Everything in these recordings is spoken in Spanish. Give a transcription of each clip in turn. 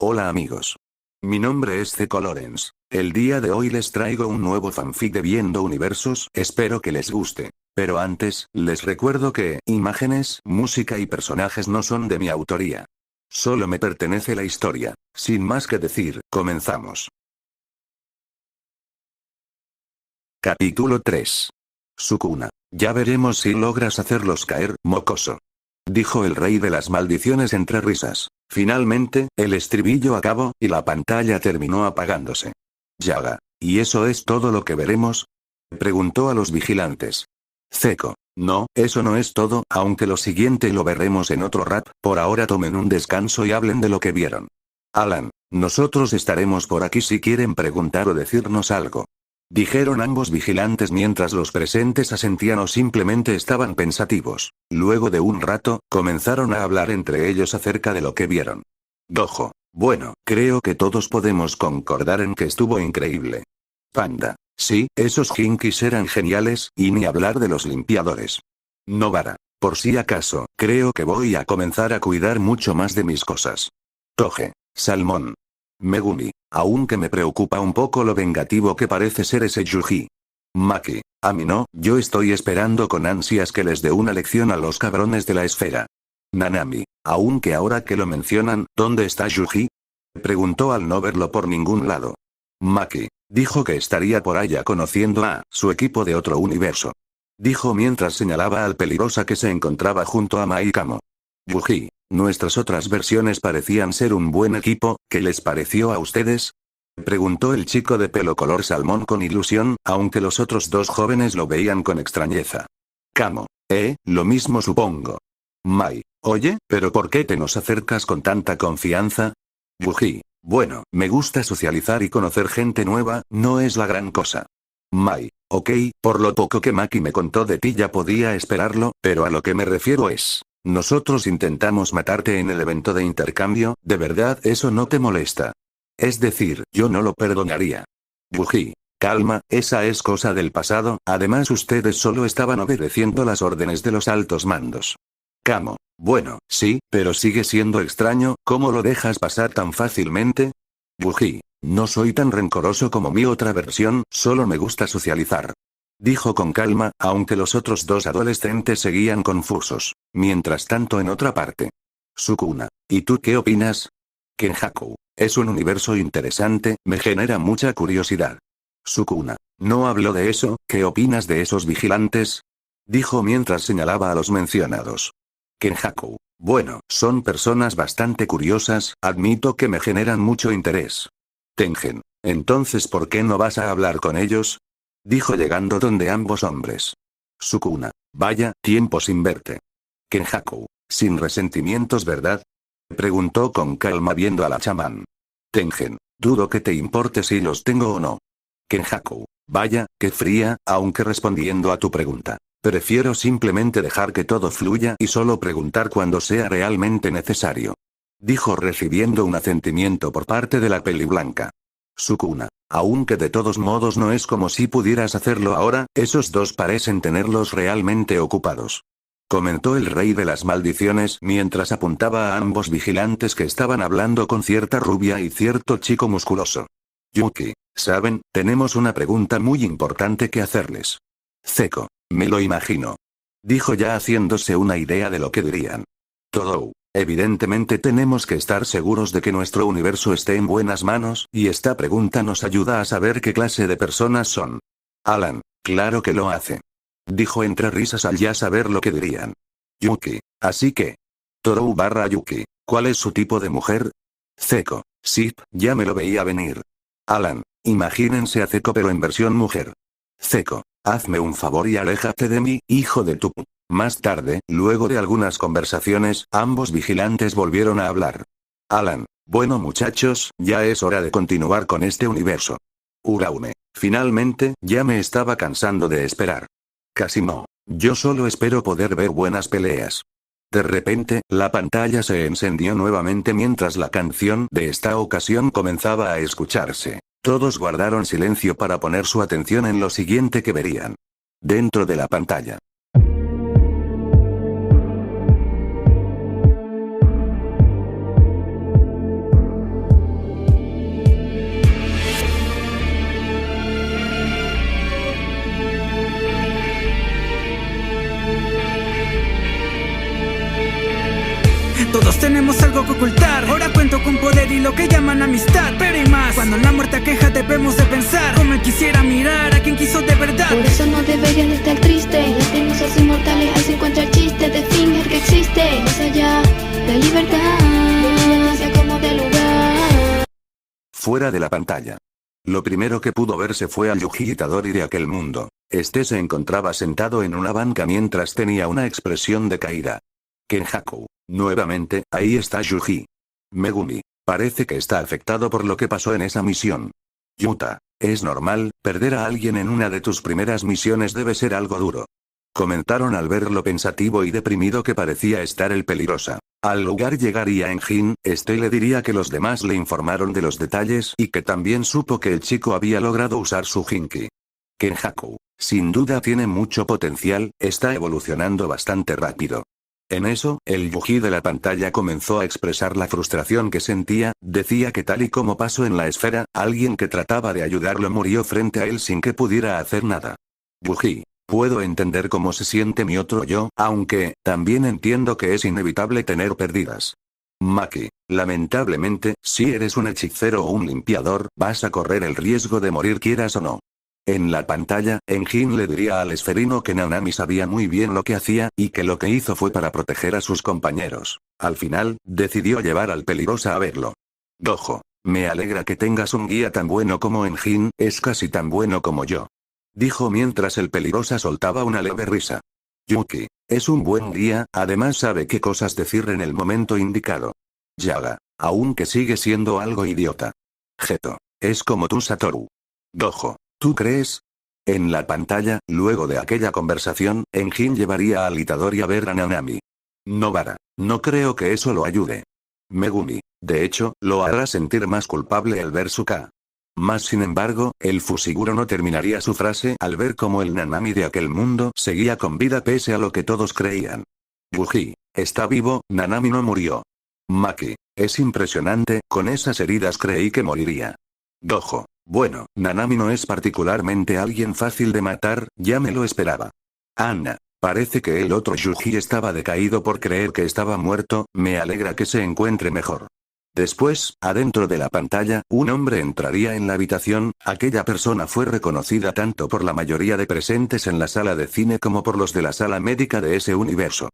Hola amigos. Mi nombre es Ceco Lorenz. El día de hoy les traigo un nuevo fanfic de Viendo Universos, espero que les guste. Pero antes, les recuerdo que, imágenes, música y personajes no son de mi autoría. Solo me pertenece la historia. Sin más que decir, comenzamos. Capítulo 3. Sukuna. Ya veremos si logras hacerlos caer, mocoso. Dijo el rey de las maldiciones entre risas. Finalmente, el estribillo acabó, y la pantalla terminó apagándose. Yaga. ¿Y eso es todo lo que veremos? Preguntó a los vigilantes. Ceco. No, eso no es todo, aunque lo siguiente lo veremos en otro rap, por ahora tomen un descanso y hablen de lo que vieron. Alan. Nosotros estaremos por aquí si quieren preguntar o decirnos algo. Dijeron ambos vigilantes mientras los presentes asentían o simplemente estaban pensativos. Luego de un rato, comenzaron a hablar entre ellos acerca de lo que vieron. Dojo. Bueno, creo que todos podemos concordar en que estuvo increíble. Panda. Sí, esos Jinkies eran geniales, y ni hablar de los limpiadores. Novara. Por si acaso, creo que voy a comenzar a cuidar mucho más de mis cosas. Toge. Salmón. Megumi. Aunque me preocupa un poco lo vengativo que parece ser ese Yuji. Maki. A mí no, yo estoy esperando con ansias que les dé una lección a los cabrones de la esfera. Nanami. Aunque ahora que lo mencionan, ¿dónde está Yuji? Preguntó al no verlo por ningún lado. Maki. Dijo que estaría por allá conociendo a su equipo de otro universo. Dijo mientras señalaba al peligrosa que se encontraba junto a Maikamo. Yuji. Nuestras otras versiones parecían ser un buen equipo, ¿qué les pareció a ustedes? Preguntó el chico de pelo color salmón con ilusión, aunque los otros dos jóvenes lo veían con extrañeza. Kamo. Lo mismo supongo. Mai. Oye, ¿pero por qué te nos acercas con tanta confianza? Yuji. Bueno, me gusta socializar y conocer gente nueva, no es la gran cosa. Mai. Ok, por lo poco que Maki me contó de ti ya podía esperarlo, pero a lo que me refiero es... Nosotros intentamos matarte en el evento de intercambio, ¿de verdad eso no te molesta? Es decir, yo no lo perdonaría. Yuji. Calma, esa es cosa del pasado, además ustedes solo estaban obedeciendo las órdenes de los altos mandos. Kamo. Bueno, sí, pero sigue siendo extraño, ¿cómo lo dejas pasar tan fácilmente? Yuji. No soy tan rencoroso como mi otra versión, solo me gusta socializar. Dijo con calma, aunque los otros dos adolescentes seguían confusos. Mientras tanto en otra parte. Sukuna. ¿Y tú qué opinas? Kenjaku. Es un universo interesante, me genera mucha curiosidad. Sukuna. No hablo de eso, ¿qué opinas de esos vigilantes? Dijo mientras señalaba a los mencionados. Kenjaku. Bueno, son personas bastante curiosas, admito que me generan mucho interés. Tengen. Entonces ¿por qué no vas a hablar con ellos? Dijo llegando donde ambos hombres. Sukuna. Vaya, tiempo sin verte. Kenjaku. Sin resentimientos, ¿verdad? Preguntó con calma viendo a la chamán. Tengen. Dudo que te importe si los tengo o no. Kenjaku. Vaya, qué fría, aunque respondiendo a tu pregunta. Prefiero simplemente dejar que todo fluya y solo preguntar cuando sea realmente necesario. Dijo recibiendo un asentimiento por parte de la peli blanca. Sukuna. Aunque de todos modos no es como si pudieras hacerlo ahora, esos dos parecen tenerlos realmente ocupados. Comentó el rey de las maldiciones mientras apuntaba a ambos vigilantes que estaban hablando con cierta rubia y cierto chico musculoso. Yuki, ¿saben? Tenemos una pregunta muy importante que hacerles. Ceco, me lo imagino. Dijo ya haciéndose una idea de lo que dirían. Todou. Evidentemente tenemos que estar seguros de que nuestro universo esté en buenas manos, y esta pregunta nos ayuda a saber qué clase de personas son. Alan, claro que lo hace. Dijo entre risas al ya saber lo que dirían. Yuki, así que. Toru barra Yuki, ¿cuál es su tipo de mujer? Ceco, sí, ya me lo veía venir. Alan, imagínense a Ceco pero en versión mujer. Ceco, hazme un favor y aléjate de mí, hijo de tu... Más tarde, luego de algunas conversaciones, ambos vigilantes volvieron a hablar. Alan, bueno muchachos, ya es hora de continuar con este universo. Uraume, finalmente, ya me estaba cansando de esperar. Kasimo, yo solo espero poder ver buenas peleas. De repente, la pantalla se encendió nuevamente mientras la canción de esta ocasión comenzaba a escucharse. Todos guardaron silencio para poner su atención en lo siguiente que verían. Dentro de la pantalla. algo que ocultar. Ahora cuento con poder y lo que llaman amistad, pero hay más. Cuando la muerte aqueja debemos de pensar como él quisiera mirar a quien quiso de verdad. Por eso no deberías de estar triste. Lastimos inmortales al se encuentra el chiste de fingir que existe más allá de libertad, de como de lugar. Fuera de la pantalla. Lo primero que pudo verse fue al Yuji Itadori de aquel mundo. Este se encontraba sentado en una banca mientras tenía una expresión decaída. Kenjaku. Nuevamente, ahí está Yuji. Megumi. Parece que está afectado por lo que pasó en esa misión. Yuta. Es normal, perder a alguien en una de tus primeras misiones debe ser algo duro. Comentaron al ver lo pensativo y deprimido que parecía estar el peligrosa. Al lugar llegaría Enjin, le diría que los demás le informaron de los detalles y que también supo que el chico había logrado usar su Jinki. Kenjaku. Sin duda tiene mucho potencial, está evolucionando bastante rápido. En eso, el Yuji de la pantalla comenzó a expresar la frustración que sentía, decía que tal y como pasó en la esfera, alguien que trataba de ayudarlo murió frente a él sin que pudiera hacer nada. Yuji. Puedo entender cómo se siente mi otro yo, aunque, también entiendo que es inevitable tener pérdidas. Maki. Lamentablemente, si eres un hechicero o un limpiador, vas a correr el riesgo de morir quieras o no. En la pantalla, Enjin le diría al esferino que Nanami sabía muy bien lo que hacía, y que lo que hizo fue para proteger a sus compañeros. Al final, decidió llevar al peligrosa a verlo. Dojo. Me alegra que tengas un guía tan bueno como Enjin, es casi tan bueno como yo. Dijo mientras el peligrosa soltaba una leve risa. Yuki. Es un buen guía, además sabe qué cosas decir en el momento indicado. Yaga. Aunque sigue siendo algo idiota. Geto. Es como tú Satoru. Dojo. ¿Tú crees? En la pantalla, luego de aquella conversación, Enjin llevaría al Itadori a ver a Nanami. Nobara. No creo que eso lo ayude. Megumi. De hecho, lo hará sentir más culpable al ver su K. Más sin embargo, el Fushiguro no terminaría su frase al ver cómo el Nanami de aquel mundo seguía con vida pese a lo que todos creían. Yuji. Está vivo, Nanami no murió. Maki. Es impresionante, con esas heridas creí que moriría. Dojo. Bueno, Nanami no es particularmente alguien fácil de matar, ya me lo esperaba. Anna. Parece que el otro Yuji estaba decaído por creer que estaba muerto, me alegra que se encuentre mejor. Después, adentro de la pantalla, un hombre entraría en la habitación, aquella persona fue reconocida tanto por la mayoría de presentes en la sala de cine como por los de la sala médica de ese universo.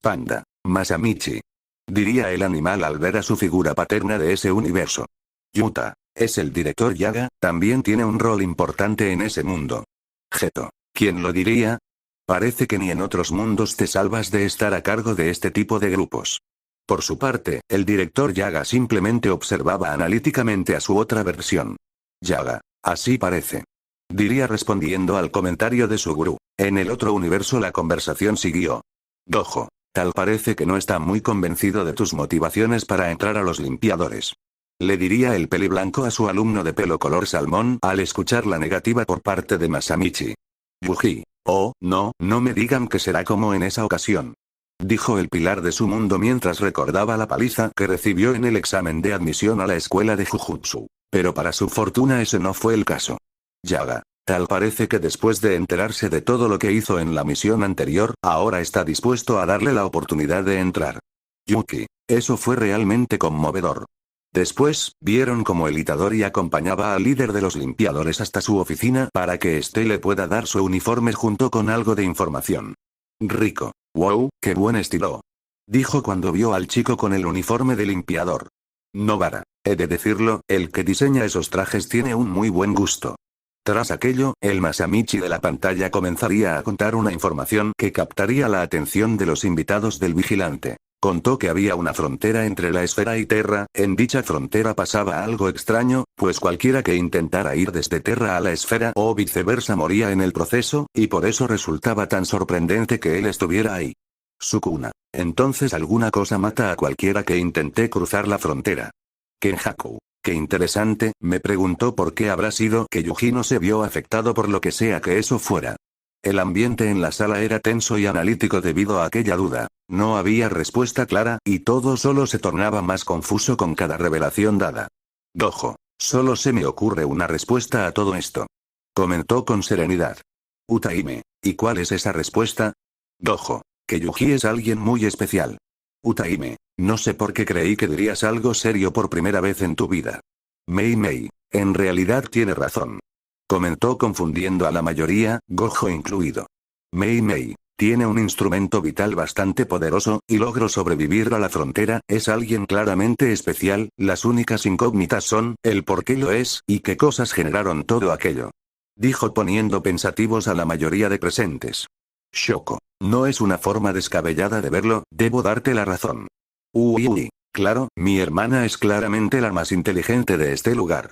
Panda. Masamichi. Diría el animal al ver a su figura paterna de ese universo. Yuta. Es el director Yaga, también tiene un rol importante en ese mundo. Geto. ¿Quién lo diría? Parece que ni en otros mundos te salvas de estar a cargo de este tipo de grupos. Por su parte, el director Yaga simplemente observaba analíticamente a su otra versión. Yaga. Así parece. Diría respondiendo al comentario de su gurú. En el otro universo la conversación siguió. Dojo. Tal parece que no está muy convencido de tus motivaciones para entrar a los limpiadores. Le diría el peliblanco a su alumno de pelo color salmón al escuchar la negativa por parte de Masamichi. Yuji. Oh, no me digan que será como en esa ocasión. Dijo el pilar de su mundo mientras recordaba la paliza que recibió en el examen de admisión a la escuela de Jujutsu. Pero para su fortuna ese no fue el caso. Yaga. Tal parece que después de enterarse de todo lo que hizo en la misión anterior, ahora está dispuesto a darle la oportunidad de entrar. Yuki. Eso fue realmente conmovedor. Después, vieron cómo el Itadori acompañaba al líder de los limpiadores hasta su oficina para que éste le pueda dar su uniforme junto con algo de información. Rico. Wow, qué buen estilo. Dijo cuando vio al chico con el uniforme de limpiador. Nobara. He de decirlo, el que diseña esos trajes tiene un muy buen gusto. Tras aquello, el Masamichi de la pantalla comenzaría a contar una información que captaría la atención de los invitados del vigilante. Contó que había una frontera entre la esfera y Terra, en dicha frontera pasaba algo extraño, pues cualquiera que intentara ir desde Terra a la esfera o viceversa moría en el proceso, y por eso resultaba tan sorprendente que él estuviera ahí. Sukuna. Entonces alguna cosa mata a cualquiera que intente cruzar la frontera. Kenjaku. Qué interesante, me preguntó por qué habrá sido que Yuji no se vio afectado por lo que sea que eso fuera. El ambiente en la sala era tenso y analítico debido a aquella duda. No había respuesta clara, y todo solo se tornaba más confuso con cada revelación dada. Dojo. Solo se me ocurre una respuesta a todo esto. Comentó con serenidad. Utaime. ¿Y cuál es esa respuesta? Dojo. Que Yuji es alguien muy especial. Utaime. No sé por qué creí que dirías algo serio por primera vez en tu vida. Mei, en realidad tiene razón. Comentó confundiendo a la mayoría, Gojo incluido. Mei, tiene un instrumento vital bastante poderoso, y logró sobrevivir a la frontera, es alguien claramente especial, las únicas incógnitas son, el por qué lo es, y qué cosas generaron todo aquello. Dijo poniendo pensativos a la mayoría de presentes. Shoko, no es una forma descabellada de verlo, debo darte la razón. Uy, claro, mi hermana es claramente la más inteligente de este lugar.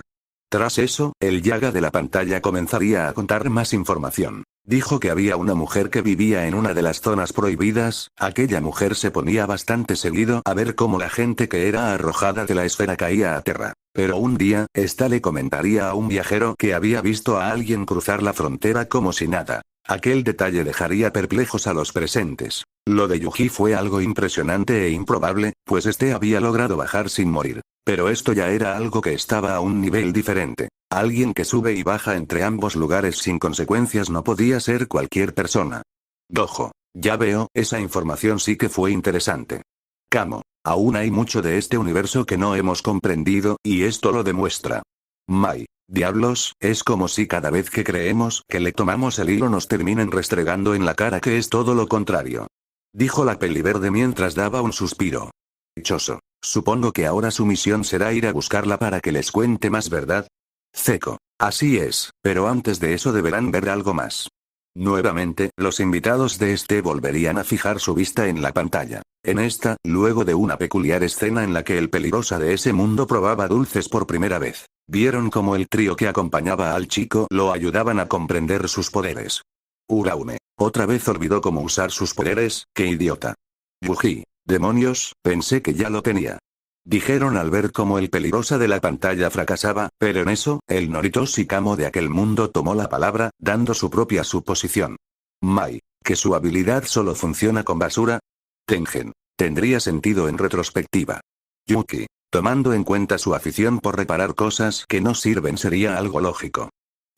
Tras eso, el Yaga de la pantalla comenzaría a contar más información. Dijo que había una mujer que vivía en una de las zonas prohibidas, aquella mujer se ponía bastante seguido a ver cómo la gente que era arrojada de la esfera caía a tierra. Pero un día, esta le comentaría a un viajero que había visto a alguien cruzar la frontera como si nada. Aquel detalle dejaría perplejos a los presentes. Lo de Yuji fue algo impresionante e improbable, pues este había logrado bajar sin morir. Pero esto ya era algo que estaba a un nivel diferente. Alguien que sube y baja entre ambos lugares sin consecuencias no podía ser cualquier persona. Gojo, ya veo, esa información sí que fue interesante. Kamo, aún hay mucho de este universo que no hemos comprendido, y esto lo demuestra. Mai, diablos, es como si cada vez que creemos que le tomamos el hilo nos terminen restregando en la cara que es todo lo contrario. Dijo la peliverde mientras daba un suspiro. Dichoso, supongo que ahora su misión será ir a buscarla para que les cuente más, ¿verdad? Zeko, así es, pero antes de eso deberán ver algo más. Nuevamente, los invitados de este volverían a fijar su vista en la pantalla. En esta, luego de una peculiar escena en la que el peligrosa de ese mundo probaba dulces por primera vez, vieron como el trío que acompañaba al chico lo ayudaban a comprender sus poderes. Uraume, otra vez olvidó cómo usar sus poderes, qué idiota. Yuji, demonios, pensé que ya lo tenía. Dijeron al ver cómo el peligrosa de la pantalla fracasaba, pero en eso, el Noritoshi Kamo de aquel mundo tomó la palabra, dando su propia suposición. Mai, que su habilidad solo funciona con basura. Tengen, tendría sentido en retrospectiva. Yuki, tomando en cuenta su afición por reparar cosas que no sirven sería algo lógico.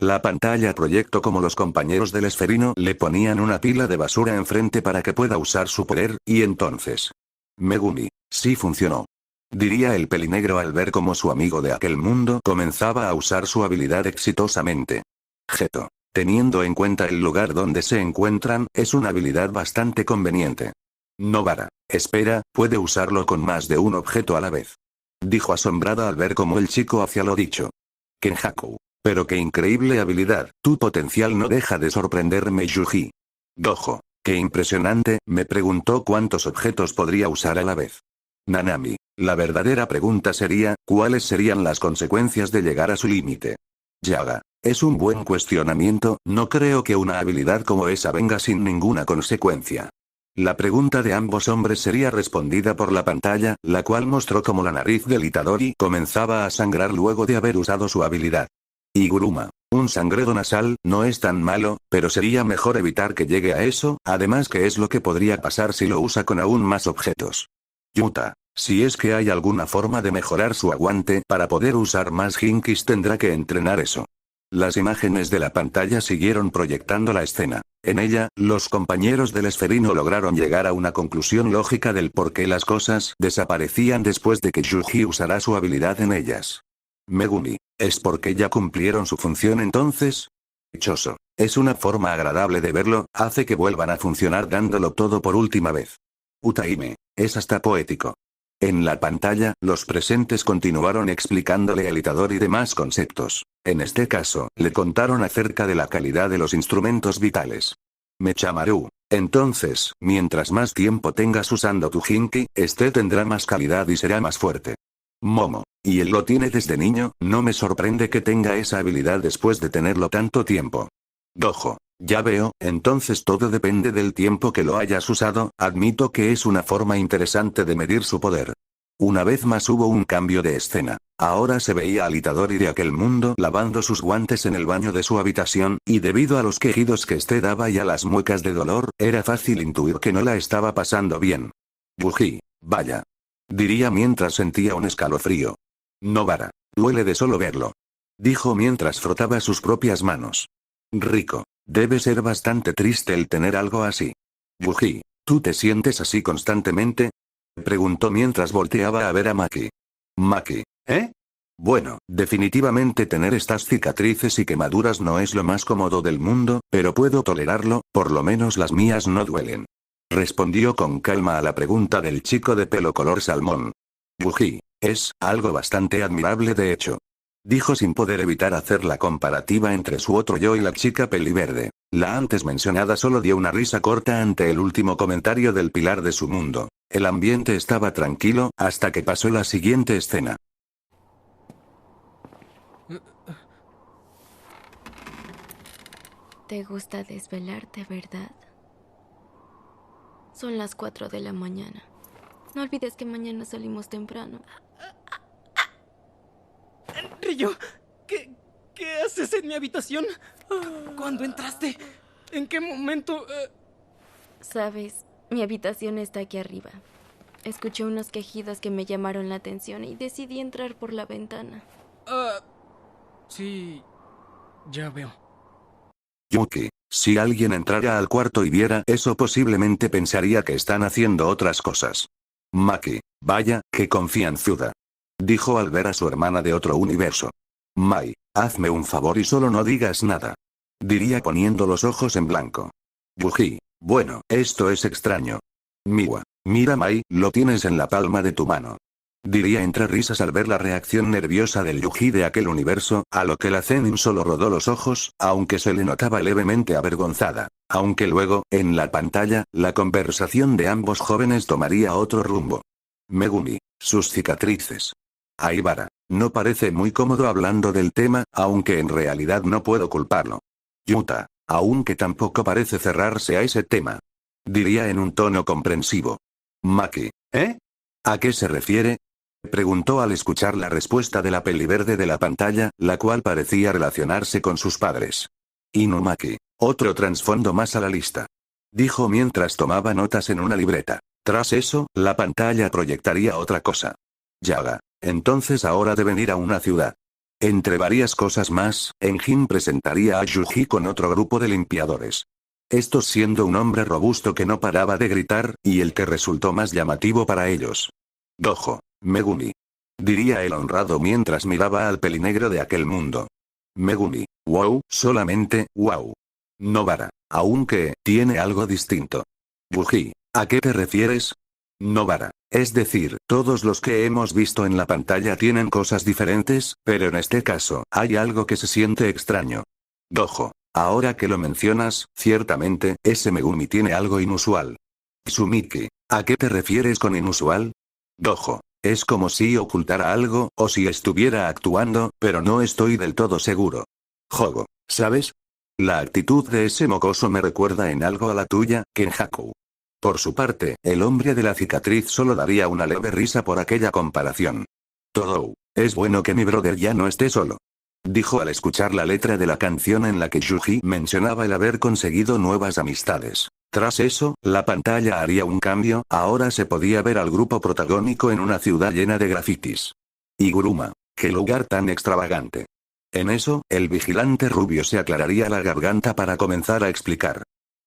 La pantalla proyectó como los compañeros del esferino le ponían una pila de basura enfrente para que pueda usar su poder, y entonces. Megumi, sí funcionó. Diría el pelinegro al ver cómo su amigo de aquel mundo comenzaba a usar su habilidad exitosamente. Geto, teniendo en cuenta el lugar donde se encuentran, es una habilidad bastante conveniente. Nobara, espera, puede usarlo con más de un objeto a la vez. Dijo asombrada al ver cómo el chico hacía lo dicho. Kenjaku, pero qué increíble habilidad, tu potencial no deja de sorprenderme, Yuji. Gojo, qué impresionante, me preguntó cuántos objetos podría usar a la vez. Nanami, la verdadera pregunta sería, ¿cuáles serían las consecuencias de llegar a su límite? Yaga, es un buen cuestionamiento, no creo que una habilidad como esa venga sin ninguna consecuencia. La pregunta de ambos hombres sería respondida por la pantalla, la cual mostró cómo la nariz del Itadori comenzaba a sangrar luego de haber usado su habilidad. Iguruma, un sangredo nasal, no es tan malo, pero sería mejor evitar que llegue a eso, además que es lo que podría pasar si lo usa con aún más objetos. Yuta, si es que hay alguna forma de mejorar su aguante para poder usar más Hinkis tendrá que entrenar eso. Las imágenes de la pantalla siguieron proyectando la escena. En ella, los compañeros del esferino lograron llegar a una conclusión lógica del por qué las cosas desaparecían después de que Yuji usara su habilidad en ellas. Megumi, ¿es porque ya cumplieron su función entonces? Dichoso, es una forma agradable de verlo, hace que vuelvan a funcionar dándolo todo por última vez. Utaime, es hasta poético. En la pantalla, los presentes continuaron explicándole al Itadori demás conceptos. En este caso, le contaron acerca de la calidad de los instrumentos vitales. Mechamaru, entonces, mientras más tiempo tengas usando tu Hinki, este tendrá más calidad y será más fuerte. Momo, y él lo tiene desde niño, no me sorprende que tenga esa habilidad después de tenerlo tanto tiempo. Gojo, ya veo, entonces todo depende del tiempo que lo hayas usado, admito que es una forma interesante de medir su poder. Una vez más hubo un cambio de escena. Ahora se veía al Itadori de aquel mundo lavando sus guantes en el baño de su habitación, y debido a los quejidos que este daba y a las muecas de dolor, era fácil intuir que no la estaba pasando bien. Yuji, vaya. Diría mientras sentía un escalofrío. Nobara, duele de solo verlo. Dijo mientras frotaba sus propias manos. Rico, debe ser bastante triste el tener algo así. Yuji, ¿tú te sientes así constantemente? Preguntó mientras volteaba a ver a Maki. Maki, ¿eh? Bueno, definitivamente tener estas cicatrices y quemaduras no es lo más cómodo del mundo, pero puedo tolerarlo, por lo menos las mías no duelen. Respondió con calma a la pregunta del chico de pelo color salmón. Yuji, es algo bastante admirable de hecho. Dijo sin poder evitar hacer la comparativa entre su otro yo y la chica peliverde. La antes mencionada solo dio una risa corta ante el último comentario del pilar de su mundo. El ambiente estaba tranquilo, hasta que pasó la siguiente escena. Te gusta desvelarte, ¿verdad? Son las 4 de la mañana. No olvides que mañana salimos temprano. Ryo, ¿qué haces en mi habitación? ¿Cuándo entraste? ¿En qué momento? Sabes, mi habitación está aquí arriba. Escuché unos quejidos que me llamaron la atención y decidí entrar por la ventana. Sí, ya veo. Yuki, si alguien entrara al cuarto y viera eso posiblemente pensaría que están haciendo otras cosas. Maki, vaya, qué confianzuda. Dijo al ver a su hermana de otro universo. Mai, hazme un favor y solo no digas nada. Diría poniendo los ojos en blanco. Yuji, bueno, esto es extraño. Miwa, mira Mai, lo tienes en la palma de tu mano. Diría entre risas al ver la reacción nerviosa del Yuji de aquel universo, a lo que la Zenin solo rodó los ojos, aunque se le notaba levemente avergonzada. Aunque luego, en la pantalla, la conversación de ambos jóvenes tomaría otro rumbo. Megumi, sus cicatrices. Aibara, no parece muy cómodo hablando del tema, aunque en realidad no puedo culparlo. Yuta, aunque tampoco parece cerrarse a ese tema. Diría en un tono comprensivo. Maki, ¿eh? ¿A qué se refiere? Preguntó al escuchar la respuesta de la peliverde de la pantalla, la cual parecía relacionarse con sus padres. Inumaki, otro trasfondo más a la lista. Dijo mientras tomaba notas en una libreta. Tras eso, la pantalla proyectaría otra cosa. Yaga, entonces ahora deben ir a una ciudad. Entre varias cosas más, Enjin presentaría a Yuji con otro grupo de limpiadores. Estos siendo un hombre robusto que no paraba de gritar, y el que resultó más llamativo para ellos. Dojo, Megumi. Diría el honrado mientras miraba al pelinegro de aquel mundo. Megumi, wow, solamente, wow. Nobara, aunque, tiene algo distinto. Yuji, ¿a qué te refieres? Nobara, es decir, todos los que hemos visto en la pantalla tienen cosas diferentes, pero en este caso, hay algo que se siente extraño. Dojo, ahora que lo mencionas, ciertamente, ese Megumi tiene algo inusual. Sumiki, ¿a qué te refieres con inusual? Dojo, es como si ocultara algo, o si estuviera actuando, pero no estoy del todo seguro. Jogo, ¿sabes? La actitud de ese mocoso me recuerda en algo a la tuya, Kenjaku. Por su parte, el hombre de la cicatriz solo daría una leve risa por aquella comparación. Todou, es bueno que mi brother ya no esté solo. Dijo al escuchar la letra de la canción en la que Yuji mencionaba el haber conseguido nuevas amistades. Tras eso, la pantalla haría un cambio, ahora se podía ver al grupo protagónico en una ciudad llena de grafitis. Iguruma, qué lugar tan extravagante. En eso, el vigilante rubio se aclararía la garganta para comenzar a explicar.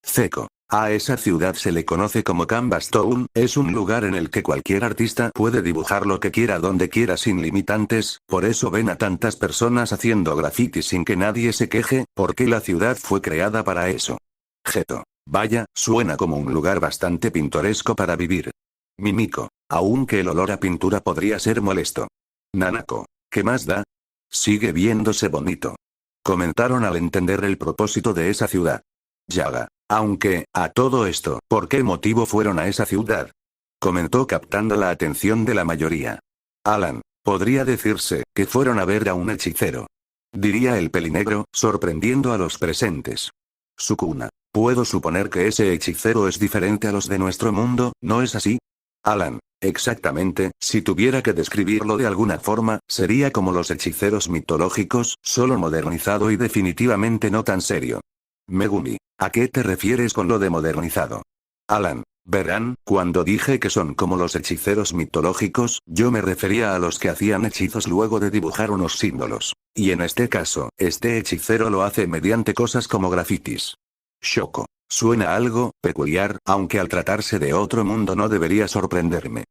Zeko, a esa ciudad se le conoce como Canvas Town, es un lugar en el que cualquier artista puede dibujar lo que quiera donde quiera sin limitantes, por eso ven a tantas personas haciendo grafitis sin que nadie se queje, porque la ciudad fue creada para eso. Geto, vaya, suena como un lugar bastante pintoresco para vivir. Mimiko, aunque el olor a pintura podría ser molesto. Nanako, ¿qué más da? Sigue viéndose bonito. Comentaron al entender el propósito de esa ciudad. Yaga, aunque, a todo esto, ¿por qué motivo fueron a esa ciudad? Comentó captando la atención de la mayoría. Alan, podría decirse, que fueron a ver a un hechicero. Diría el pelinegro, sorprendiendo a los presentes. Sukuna, puedo suponer que ese hechicero es diferente a los de nuestro mundo, ¿no es así? Alan, exactamente, si tuviera que describirlo de alguna forma, sería como los hechiceros mitológicos, solo modernizado y definitivamente no tan serio. Megumi, ¿a qué te refieres con lo de modernizado? Alan, verán, cuando dije que son como los hechiceros mitológicos, yo me refería a los que hacían hechizos luego de dibujar unos símbolos. Y en este caso, este hechicero lo hace mediante cosas como grafitis. Shoko, suena algo peculiar, aunque al tratarse de otro mundo no debería sorprenderme.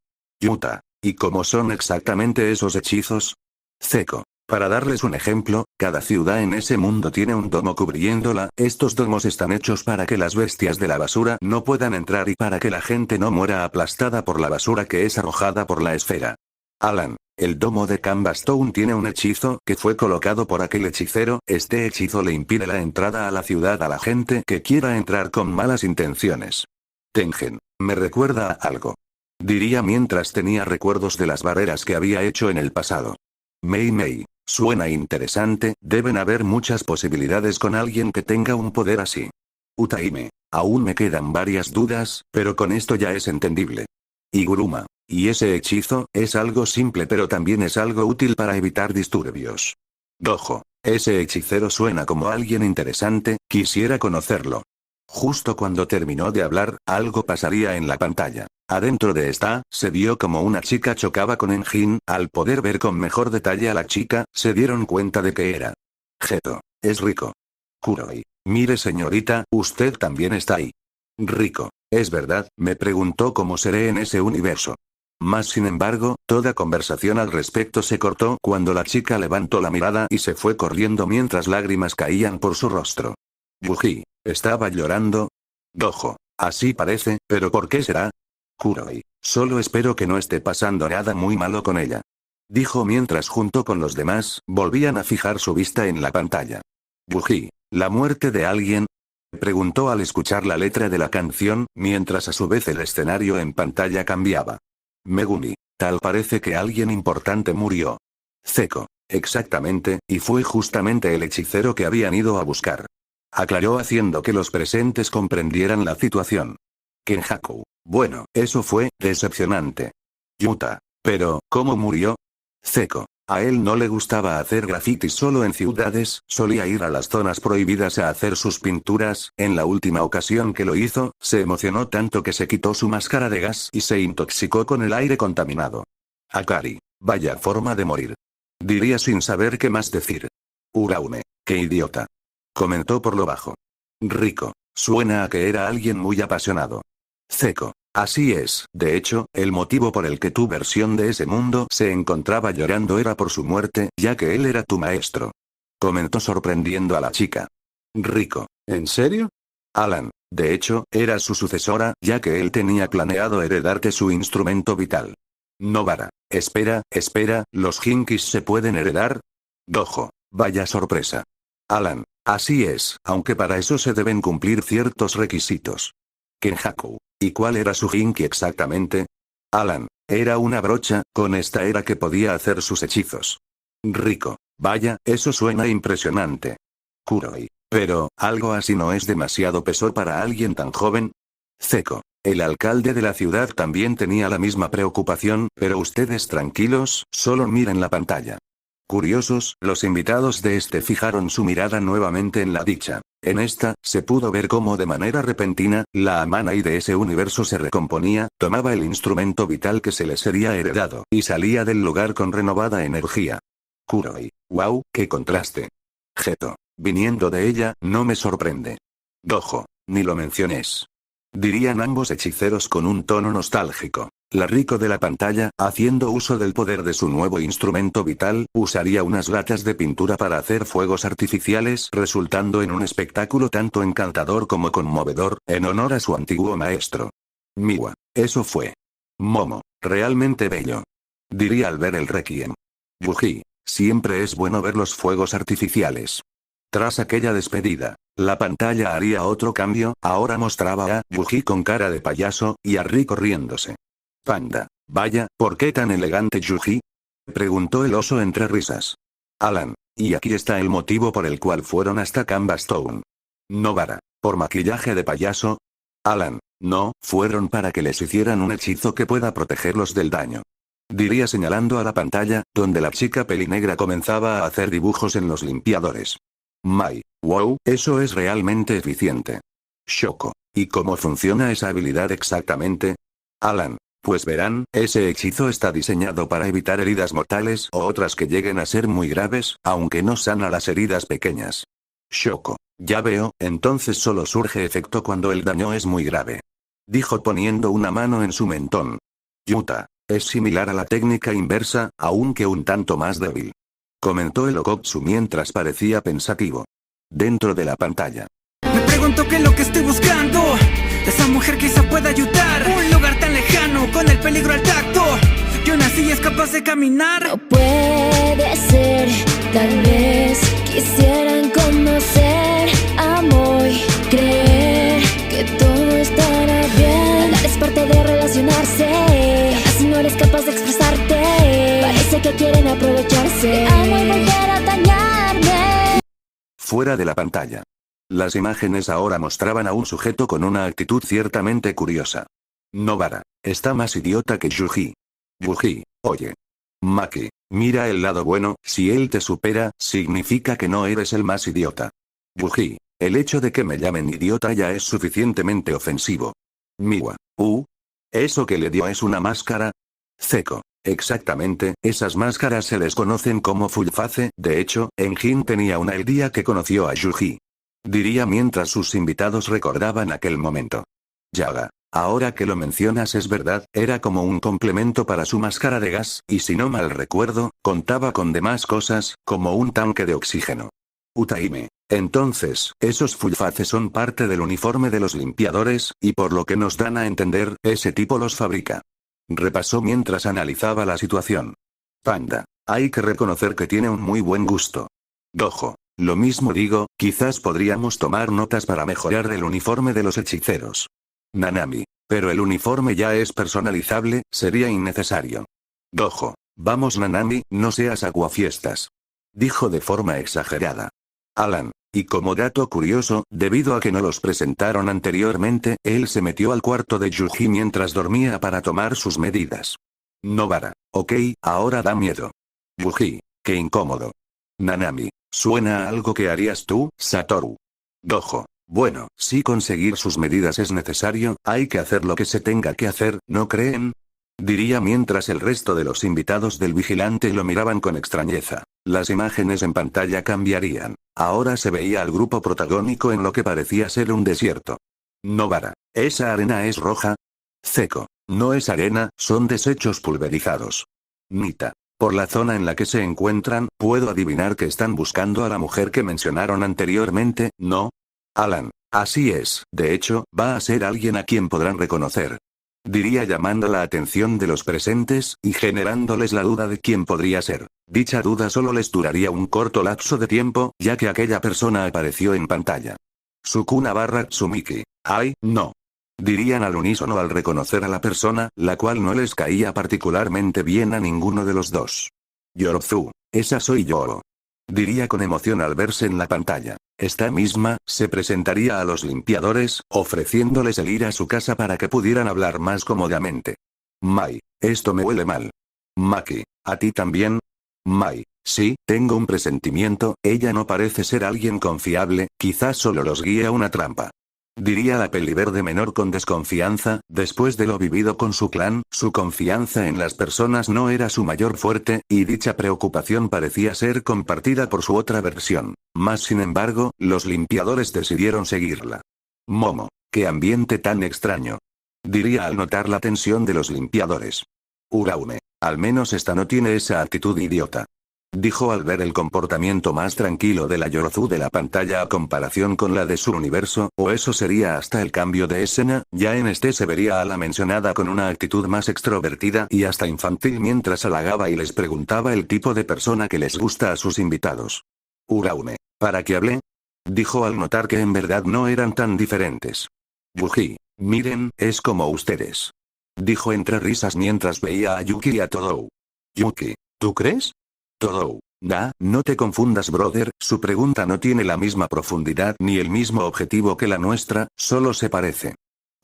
Yuta. ¿Y cómo son exactamente esos hechizos? Zeko. Para darles un ejemplo, cada ciudad en ese mundo tiene un domo cubriéndola, estos domos están hechos para que las bestias de la basura no puedan entrar y para que la gente no muera aplastada por la basura que es arrojada por la esfera. Alan, el domo de Canvastone tiene un hechizo que fue colocado por aquel hechicero, este hechizo le impide la entrada a la ciudad a la gente que quiera entrar con malas intenciones. Tengen, me recuerda a algo. Diría mientras tenía recuerdos de las barreras que había hecho en el pasado. Mei, suena interesante, deben haber muchas posibilidades con alguien que tenga un poder así. Utaime, aún me quedan varias dudas, pero con esto ya es entendible. Iguruma, y ese hechizo, es algo simple pero también es algo útil para evitar disturbios. Dojo, ese hechicero suena como alguien interesante, quisiera conocerlo. Justo cuando terminó de hablar, algo pasaría en la pantalla. Adentro de esta, se vio como una chica chocaba con Enjin, al poder ver con mejor detalle a la chica, se dieron cuenta de que era Geto, es Rico. Kuroi, mire señorita, usted también está ahí. Rico, es verdad, me preguntó cómo seré en ese universo. Mas sin embargo, toda conversación al respecto se cortó cuando la chica levantó la mirada y se fue corriendo mientras lágrimas caían por su rostro. Yuji, ¿estaba llorando? Dojo, así parece, pero ¿por qué será? Kuroi, solo espero que no esté pasando nada muy malo con ella. Dijo mientras junto con los demás, volvían a fijar su vista en la pantalla. Yuji, ¿la muerte de alguien? Preguntó al escuchar la letra de la canción, mientras a su vez el escenario en pantalla cambiaba. Megumi, tal parece que alguien importante murió. Zeko, exactamente, y fue justamente el hechicero que habían ido a buscar. Aclaró haciendo que los presentes comprendieran la situación. Kenjaku, bueno, eso fue decepcionante. Yuta, pero, ¿cómo murió? Zeko, a él no le gustaba hacer grafitis solo en ciudades, solía ir a las zonas prohibidas a hacer sus pinturas, en la última ocasión que lo hizo, se emocionó tanto que se quitó su máscara de gas y se intoxicó con el aire contaminado. Akari, vaya forma de morir. Diría sin saber qué más decir. Uraume, qué idiota. Comentó por lo bajo. Rico, suena a que era alguien muy apasionado. Zeko, así es, de hecho, el motivo por el que tu versión de ese mundo se encontraba llorando era por su muerte, ya que él era tu maestro. Comentó sorprendiendo a la chica. Rico, ¿en serio? Alan, de hecho, era su sucesora, ya que él tenía planeado heredarte su instrumento vital. Nobara, espera, ¿los Jinkis se pueden heredar? Dojo, vaya sorpresa. Alan, así es, aunque para eso se deben cumplir ciertos requisitos. Kenjaku, ¿y cuál era su Jinki exactamente? Alan, era una brocha, con esta era que podía hacer sus hechizos. Rico, vaya, eso suena impresionante. Kuroi, pero, ¿algo así no es demasiado peso para alguien tan joven? Zeko, el alcalde de la ciudad también tenía la misma preocupación, pero ustedes tranquilos, solo miren la pantalla. Curiosos, los invitados de este fijaron su mirada nuevamente en la dicha. En esta, se pudo ver cómo de manera repentina, la Amanai de ese universo se recomponía, tomaba el instrumento vital que se les sería heredado, y salía del lugar con renovada energía. Kuroi, wow, qué contraste. Geto, viniendo de ella, no me sorprende. Dojo, ni lo menciones. Dirían ambos hechiceros con un tono nostálgico. La Rico de la pantalla, haciendo uso del poder de su nuevo instrumento vital, usaría unas latas de pintura para hacer fuegos artificiales, resultando en un espectáculo tanto encantador como conmovedor, en honor a su antiguo maestro. Miwa, eso fue. Momo, realmente bello. Diría al ver el requiem. Yuji, siempre es bueno ver los fuegos artificiales. Tras aquella despedida, la pantalla haría otro cambio, ahora mostraba a Yuji con cara de payaso, y a Rico riéndose. Panda, vaya, ¿por qué tan elegante Yuji? Preguntó el oso entre risas. Alan, y aquí está el motivo por el cual fueron hasta Canvastone. Nobara, ¿por maquillaje de payaso? Alan, no, fueron para que les hicieran un hechizo que pueda protegerlos del daño. Diría señalando a la pantalla, donde la chica pelinegra comenzaba a hacer dibujos en los limpiadores. Mai, wow, eso es realmente eficiente. Shoko, ¿y cómo funciona esa habilidad exactamente? Alan, pues verán, ese hechizo está diseñado para evitar heridas mortales o otras que lleguen a ser muy graves, aunque no sana las heridas pequeñas. Shoko, ya veo, entonces solo surge efecto cuando el daño es muy grave. Dijo poniendo una mano en su mentón. Yuta, Es similar a la técnica inversa, aunque un tanto más débil. Comentó el Okotsu mientras parecía pensativo. Dentro de la pantalla. Me pregunto qué es lo que estoy buscando. Esa mujer quizá pueda ayudar. Un lugar tan lejano, con el peligro al tacto. Y aún así es capaz de caminar. No puede ser, tal vez quisieran conocer amor y creer que todo estará bien. Hablar es parte de relacionarse. Si no eres capaz de expresarte, parece que quieren aprovecharse. Amo y volver a dañarme. Fuera de la pantalla. Las imágenes ahora mostraban a un sujeto con una actitud ciertamente curiosa. Nobara, está más idiota que Yuji. Yuji, oye. Maki, mira el lado bueno, si él te supera, significa que no eres el más idiota. Yuji, el hecho de que me llamen idiota ya es suficientemente ofensivo. Miwa, ¿eso que le dio es una máscara? Zeko, exactamente, esas máscaras se les conocen como fullface, de hecho, Enjin tenía una el día que conoció a Yuji. Diría mientras sus invitados recordaban aquel momento. Yaga, ahora que lo mencionas es verdad, era como un complemento para su máscara de gas, y si no mal recuerdo, contaba con demás cosas, como un tanque de oxígeno. Utaime, entonces, esos fullfaces son parte del uniforme de los limpiadores, y por lo que nos dan a entender, ese tipo los fabrica. Repasó mientras analizaba la situación. Panda, hay que reconocer que tiene un muy buen gusto. Gojo. Lo mismo digo, quizás podríamos tomar notas para mejorar el uniforme de los hechiceros. Nanami, pero el uniforme ya es personalizable, sería innecesario. Gojo, vamos Nanami, no seas aguafiestas. Dijo de forma exagerada. Alan, y como dato curioso, debido a que no los presentaron anteriormente, él se metió al cuarto de Yuji mientras dormía para tomar sus medidas. Nobara, ok, ahora da miedo. Yuji, qué incómodo. Nanami, suena a algo que harías tú, Satoru. Gojo, bueno, si conseguir sus medidas es necesario, hay que hacer lo que se tenga que hacer, ¿no creen? Diría mientras el resto de los invitados del vigilante lo miraban con extrañeza. Las imágenes en pantalla cambiarían. Ahora se veía al grupo protagónico en lo que parecía ser un desierto. Nobara, ¿esa arena es roja? Zeko, no es arena, son desechos pulverizados. Nita, por la zona en la que se encuentran, puedo adivinar que están buscando a la mujer que mencionaron anteriormente, ¿no? Alan, así es, de hecho, va a ser alguien a quien podrán reconocer. Diría llamando la atención de los presentes, y generándoles la duda de quién podría ser. Dicha duda solo les duraría un corto lapso de tiempo, ya que aquella persona apareció en pantalla. Sukuna/Tsumiki. ¡Ay, no! Dirían al unísono al reconocer a la persona, la cual no les caía particularmente bien a ninguno de los dos. Yorozu, esa soy yo. Diría con emoción al verse en la pantalla. Esta misma, se presentaría a los limpiadores, ofreciéndoles el ir a su casa para que pudieran hablar más cómodamente. Mai, esto me huele mal. Maki, ¿a ti también? Mai, sí, tengo un presentimiento, ella no parece ser alguien confiable, quizás solo los guíe a una trampa. Diría la peliverde menor con desconfianza, después de lo vivido con su clan, su confianza en las personas no era su mayor fuerte, y dicha preocupación parecía ser compartida por su otra versión. Mas sin embargo, los limpiadores decidieron seguirla. Momo, qué ambiente tan extraño. Diría al notar la tensión de los limpiadores. Uraume, al menos esta no tiene esa actitud idiota. Dijo al ver el comportamiento más tranquilo de la Yorozu de la pantalla a comparación con la de su universo, o eso sería hasta el cambio de escena, ya en este se vería a la mencionada con una actitud más extrovertida y hasta infantil mientras halagaba y les preguntaba el tipo de persona que les gusta a sus invitados. Uraume, ¿para qué hablé? Dijo al notar que en verdad no eran tan diferentes. Yuji, miren, es como ustedes. Dijo entre risas mientras veía a Yuki y a Todou. Yuki, ¿tú crees? Todou, no te confundas brother, su pregunta no tiene la misma profundidad ni el mismo objetivo que la nuestra, solo se parece.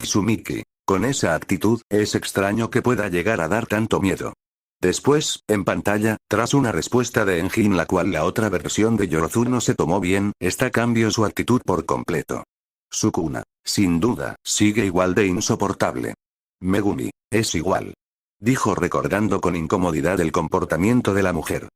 Tsumiki, con esa actitud, es extraño que pueda llegar a dar tanto miedo. Después, en pantalla, tras una respuesta de Enjin la cual la otra versión de Yorozu no se tomó bien, esta cambió su actitud por completo. Sukuna, sin duda, sigue igual de insoportable. Megumi, es igual. Dijo recordando con incomodidad el comportamiento de la mujer.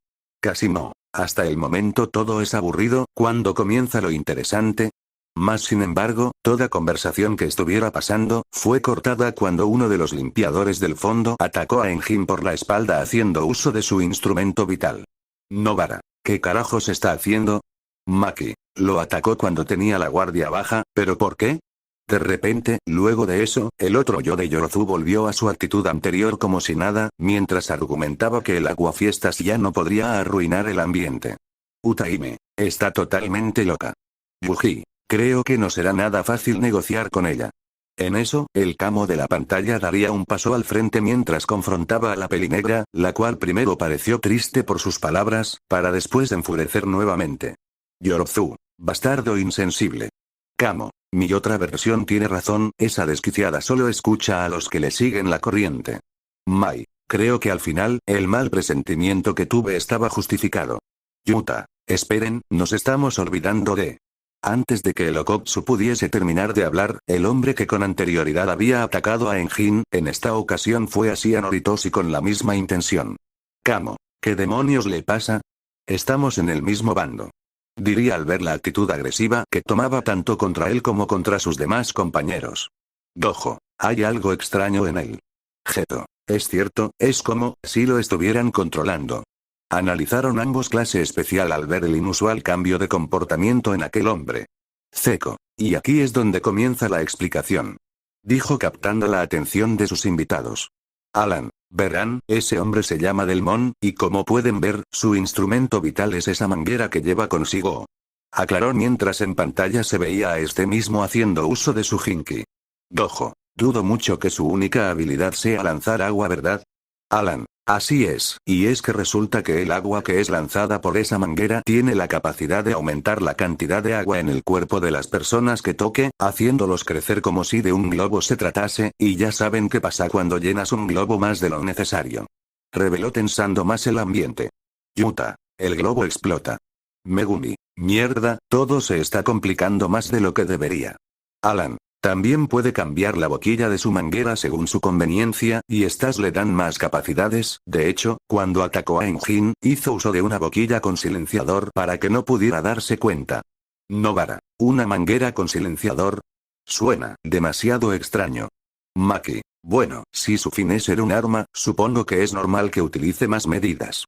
Casi no, hasta el momento todo es aburrido, ¿cuándo comienza lo interesante? Mas sin embargo, toda conversación que estuviera pasando, fue cortada cuando uno de los limpiadores del fondo atacó a Enjin por la espalda haciendo uso de su instrumento vital. Nobara, ¿qué carajos está haciendo? Maki, lo atacó cuando tenía la guardia baja, ¿pero por qué? De repente, luego de eso, el otro yo de Yorozu volvió a su actitud anterior como si nada, mientras argumentaba que el aguafiestas ya no podría arruinar el ambiente. Utaime, está totalmente loca. Yuji, creo que no será nada fácil negociar con ella. En eso, el camo de la pantalla daría un paso al frente mientras confrontaba a la pelinegra, la cual primero pareció triste por sus palabras, para después enfurecer nuevamente. Yorozu, bastardo insensible. Camo, mi otra versión tiene razón, esa desquiciada solo escucha a los que le siguen la corriente. Mai, creo que al final, el mal presentimiento que tuve estaba justificado. Yuta, esperen, nos estamos olvidando de... Antes de que el Okotsu pudiese terminar de hablar, el hombre que con anterioridad había atacado a Enjin, en esta ocasión fue así a Noritoshi con la misma intención. Camo, ¿qué demonios le pasa? Estamos en el mismo bando. Diría al ver la actitud agresiva que tomaba tanto contra él como contra sus demás compañeros. Dojo, hay algo extraño en él. Geto, es cierto, es como si lo estuvieran controlando. Analizaron ambos clase especial al ver el inusual cambio de comportamiento en aquel hombre. Zeko, y aquí es donde comienza la explicación. Dijo captando la atención de sus invitados. Alan, verán, ese hombre se llama Delmon, y como pueden ver, su instrumento vital es esa manguera que lleva consigo. Aclaró mientras en pantalla se veía a este mismo haciendo uso de su Jinki. Dojo, dudo mucho que su única habilidad sea lanzar agua, ¿verdad? Alan, así es, y es que resulta que el agua que es lanzada por esa manguera tiene la capacidad de aumentar la cantidad de agua en el cuerpo de las personas que toque, haciéndolos crecer como si de un globo se tratase, y ya saben qué pasa cuando llenas un globo más de lo necesario. Reveló tensando más el ambiente. Yuta, el globo explota. Megumi, mierda, todo se está complicando más de lo que debería. Alan, también puede cambiar la boquilla de su manguera según su conveniencia, y estas le dan más capacidades. De hecho, cuando atacó a Enjin, hizo uso de una boquilla con silenciador para que no pudiera darse cuenta. Nobara, ¿una manguera con silenciador? Suena demasiado extraño. Maki, bueno, si su fin es ser un arma, supongo que es normal que utilice más medidas.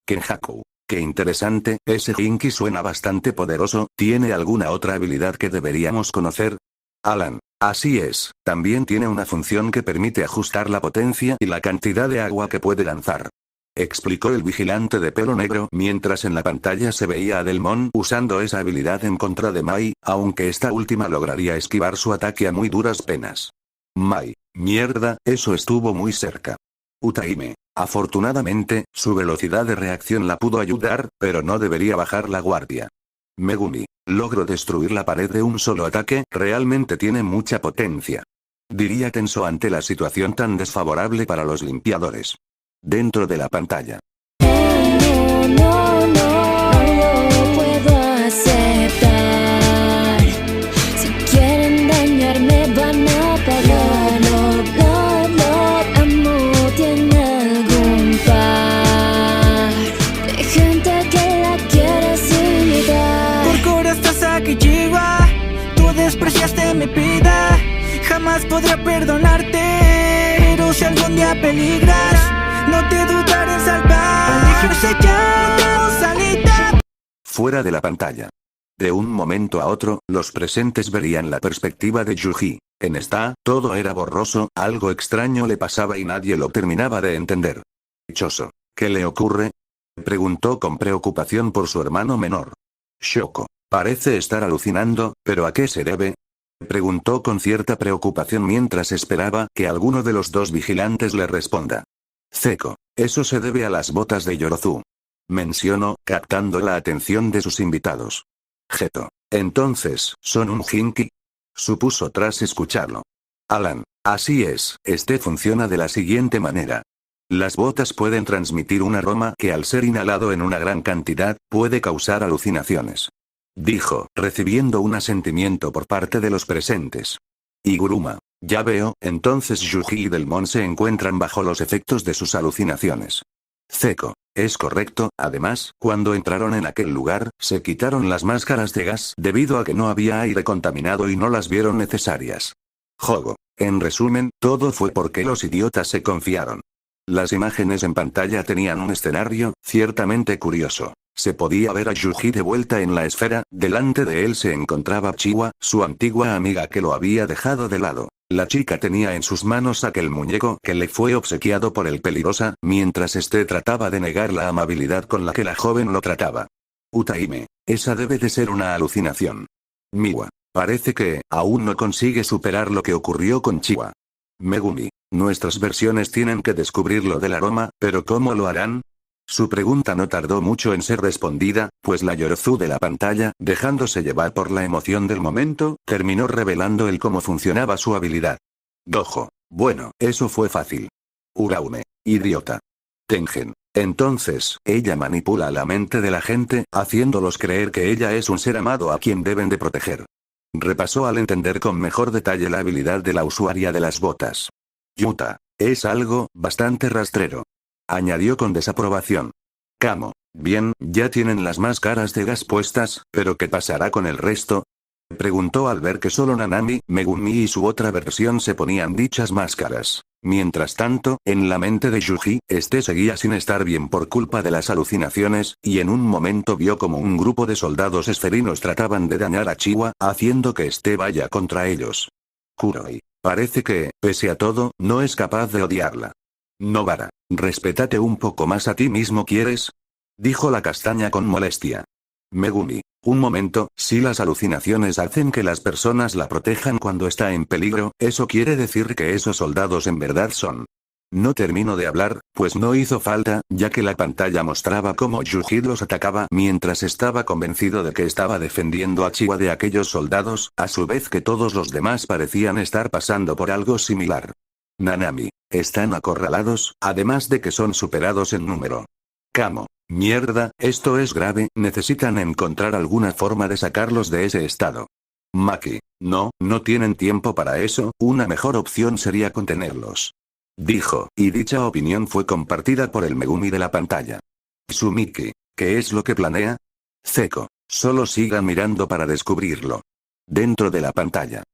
Kenjaku, qué interesante, ese Jinki suena bastante poderoso, ¿tiene alguna otra habilidad que deberíamos conocer? Alan, así es, también tiene una función que permite ajustar la potencia y la cantidad de agua que puede lanzar. Explicó el vigilante de pelo negro mientras en la pantalla se veía a Delmon usando esa habilidad en contra de Mai, aunque esta última lograría esquivar su ataque a muy duras penas. Mai, mierda, eso estuvo muy cerca. Utaime, afortunadamente, su velocidad de reacción la pudo ayudar, pero no debería bajar la guardia. Megumi, logro destruir la pared de un solo ataque, realmente tiene mucha potencia. Diría tenso ante la situación tan desfavorable para los limpiadores. Dentro de la pantalla. No lo puedo aceptar. Si quieren dañarme van a pagar. Amo tiene algún par de gente que la quiere imitar. Por Kurasta Sakichiwa, tú despreciaste mi vida. Jamás podré perdonarte, pero si algún día peligras, no te dudaré en salvar. Alejarse ya, no salida. Fuera de la pantalla. De un momento a otro, los presentes verían la perspectiva de Yuji. En esta, todo era borroso, algo extraño le pasaba y nadie lo terminaba de entender. Choso, ¿qué le ocurre? Preguntó con preocupación por su hermano menor. Shoko, parece estar alucinando, ¿pero a qué se debe? Preguntó con cierta preocupación mientras esperaba que alguno de los dos vigilantes le responda. Zeko, eso se debe a las botas de Yorozu. Mencionó, captando la atención de sus invitados. Geto, entonces, ¿son un Jinki? Supuso tras escucharlo. Alan, así es, este funciona de la siguiente manera. Las botas pueden transmitir un aroma que al ser inhalado en una gran cantidad, puede causar alucinaciones. Dijo, recibiendo un asentimiento por parte de los presentes. Iguruma, ya veo, entonces Yuji y Delmon se encuentran bajo los efectos de sus alucinaciones. Zeko, Es correcto, además, cuando entraron en aquel lugar, se quitaron las máscaras de gas debido a que no había aire contaminado y no las vieron necesarias. Juego. En resumen, todo fue porque los idiotas se confiaron. Las imágenes en pantalla tenían un escenario, ciertamente curioso. Se podía ver a Yuji de vuelta en la esfera, delante de él se encontraba Chiwa, su antigua amiga que lo había dejado de lado. La chica tenía en sus manos aquel muñeco que le fue obsequiado por el peligrosa, mientras este trataba de negar la amabilidad con la que la joven lo trataba. Utaime, esa debe de ser una alucinación. Miwa, parece que, aún no consigue superar lo que ocurrió con Chiwa. Megumi, nuestras versiones tienen que descubrir lo del aroma, pero ¿cómo lo harán? Su pregunta no tardó mucho en ser respondida, pues la Yorozu de la pantalla, dejándose llevar por la emoción del momento, terminó revelando el cómo funcionaba su habilidad. Gojo, bueno, eso fue fácil. Uraume, idiota. Tengen, entonces, ella manipula la mente de la gente, haciéndolos creer que ella es un ser amado a quien deben de proteger. Repasó al entender con mejor detalle la habilidad de la usuaria de las botas. Yuta, es algo, bastante rastrero. Añadió con desaprobación. Kamo, bien, ya tienen las máscaras de gas puestas, pero ¿qué pasará con el resto? Preguntó al ver que solo Nanami, Megumi y su otra versión se ponían dichas máscaras. Mientras tanto, en la mente de Yuji, este seguía sin estar bien por culpa de las alucinaciones, y en un momento vio como un grupo de soldados esferinos trataban de dañar a Chiwa, haciendo que este vaya contra ellos. Kuroi, parece que, pese a todo, no es capaz de odiarla. Nobara, respétate un poco más a ti mismo, ¿quieres? Dijo la castaña con molestia. Megumi, un momento, si las alucinaciones hacen que las personas la protejan cuando está en peligro, eso quiere decir que esos soldados en verdad son. No termino de hablar, pues no hizo falta, ya que la pantalla mostraba cómo Yuji los atacaba mientras estaba convencido de que estaba defendiendo a Chiwa de aquellos soldados, a su vez que todos los demás parecían estar pasando por algo similar. Nanami, están acorralados, además de que son superados en número. Kamo, mierda, esto es grave, necesitan encontrar alguna forma de sacarlos de ese estado. Maki, no tienen tiempo para eso, una mejor opción sería contenerlos. Dijo, y dicha opinión fue compartida por el Megumi de la pantalla. Sumiki, ¿qué es lo que planea? Zeko, solo sigan mirando para descubrirlo. Dentro de la pantalla.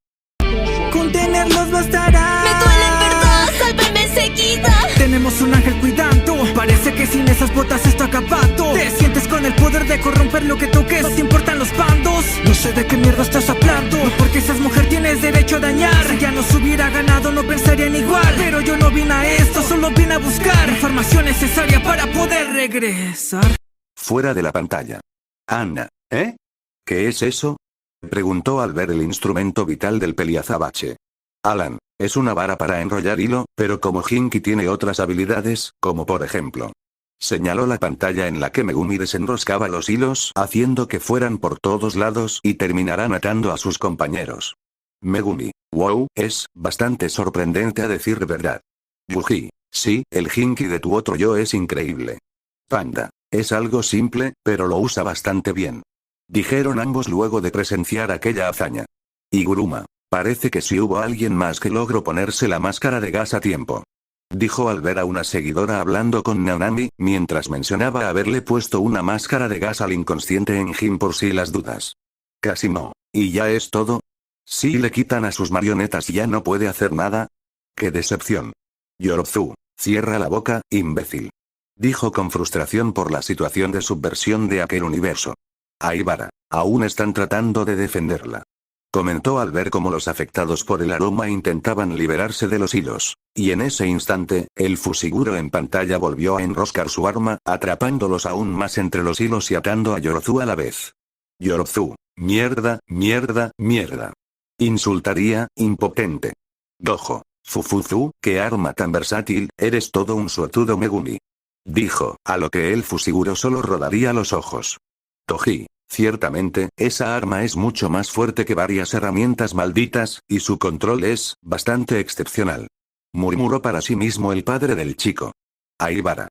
Contenerlos bastará. Me duele en verdad, sálvame enseguida. Tenemos un ángel cuidando. Parece que sin esas botas esto acabado. Te sientes con el poder de corromper lo que toques. No te importan los bandos. No sé de qué mierda estás hablando. No porque seas mujer tienes derecho a dañar. Si ya nos hubiera ganado no pensarían igual. Pero yo no vine a esto, solo vine a buscar información necesaria para poder regresar. Fuera de la pantalla. Anna, ¿eh? ¿Qué es eso? Preguntó al ver el instrumento vital del peliazabache. Alan, es una vara para enrollar hilo, pero como Hinky tiene otras habilidades, como por ejemplo. Señaló la pantalla en la que Megumi desenroscaba los hilos, haciendo que fueran por todos lados y terminaran atando a sus compañeros. Megumi, wow, es bastante sorprendente a decir verdad. Yuji, sí, el Hinky de tu otro yo es increíble. Panda, es algo simple, pero lo usa bastante bien. Dijeron ambos luego de presenciar aquella hazaña. Iguruma, parece que si hubo alguien más que logró ponerse la máscara de gas a tiempo. Dijo al ver a una seguidora hablando con Nanami, mientras mencionaba haberle puesto una máscara de gas al inconsciente en Jin por si las dudas. Casi no. ¿Y ya es todo? Si le quitan a sus marionetas ya no puede hacer nada. ¡Qué decepción! Yorozu, cierra la boca, imbécil. Dijo con frustración por la situación de subversión de aquel universo. Aibara, aún están tratando de defenderla. Comentó al ver cómo los afectados por el aroma intentaban liberarse de los hilos. Y en ese instante, el Fushiguro en pantalla volvió a enroscar su arma, atrapándolos aún más entre los hilos y atando a Yorozu a la vez. Yorozu, mierda, mierda, mierda. Insultaría, impotente. Gojo, Fufuzu, qué arma tan versátil, eres todo un suertudo Megumi. Dijo, a lo que el Fushiguro solo rodaría los ojos. Toji, ciertamente, esa arma es mucho más fuerte que varias herramientas malditas, y su control es bastante excepcional. Murmuró para sí mismo el padre del chico. Aibara,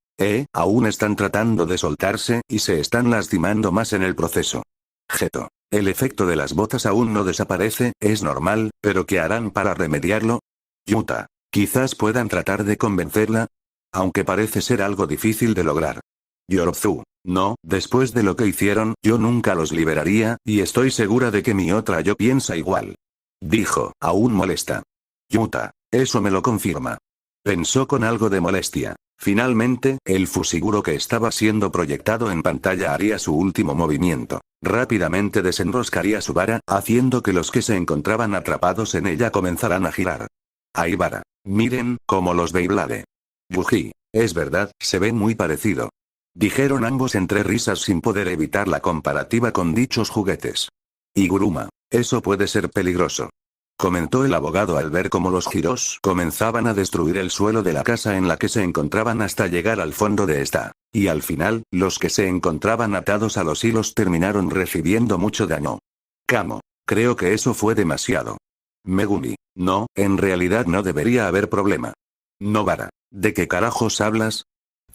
aún están tratando de soltarse, y se están lastimando más en el proceso. Geto, el efecto de las botas aún no desaparece, es normal, pero ¿qué harán para remediarlo? Yuta, quizás puedan tratar de convencerla, aunque parece ser algo difícil de lograr. Yorzu. No, después de lo que hicieron, yo nunca los liberaría, y estoy segura de que mi otra yo piensa igual. Dijo, aún molesta. Yuta, eso me lo confirma. Pensó con algo de molestia. Finalmente, el Fushiguro que estaba siendo proyectado en pantalla haría su último movimiento. Rápidamente desenroscaría su vara, haciendo que los que se encontraban atrapados en ella comenzaran a girar. Aibara. Miren, como los Beyblade. Buji. Es verdad, se ven muy parecido. Dijeron ambos entre risas sin poder evitar la comparativa con dichos juguetes. Iguruma. Eso puede ser peligroso. Comentó el abogado al ver cómo los giros comenzaban a destruir el suelo de la casa en la que se encontraban hasta llegar al fondo de esta. Y al final, los que se encontraban atados a los hilos terminaron recibiendo mucho daño. Kamo. Creo que eso fue demasiado. Megumi. No, en realidad no debería haber problema. Nobara. ¿De qué carajos hablas?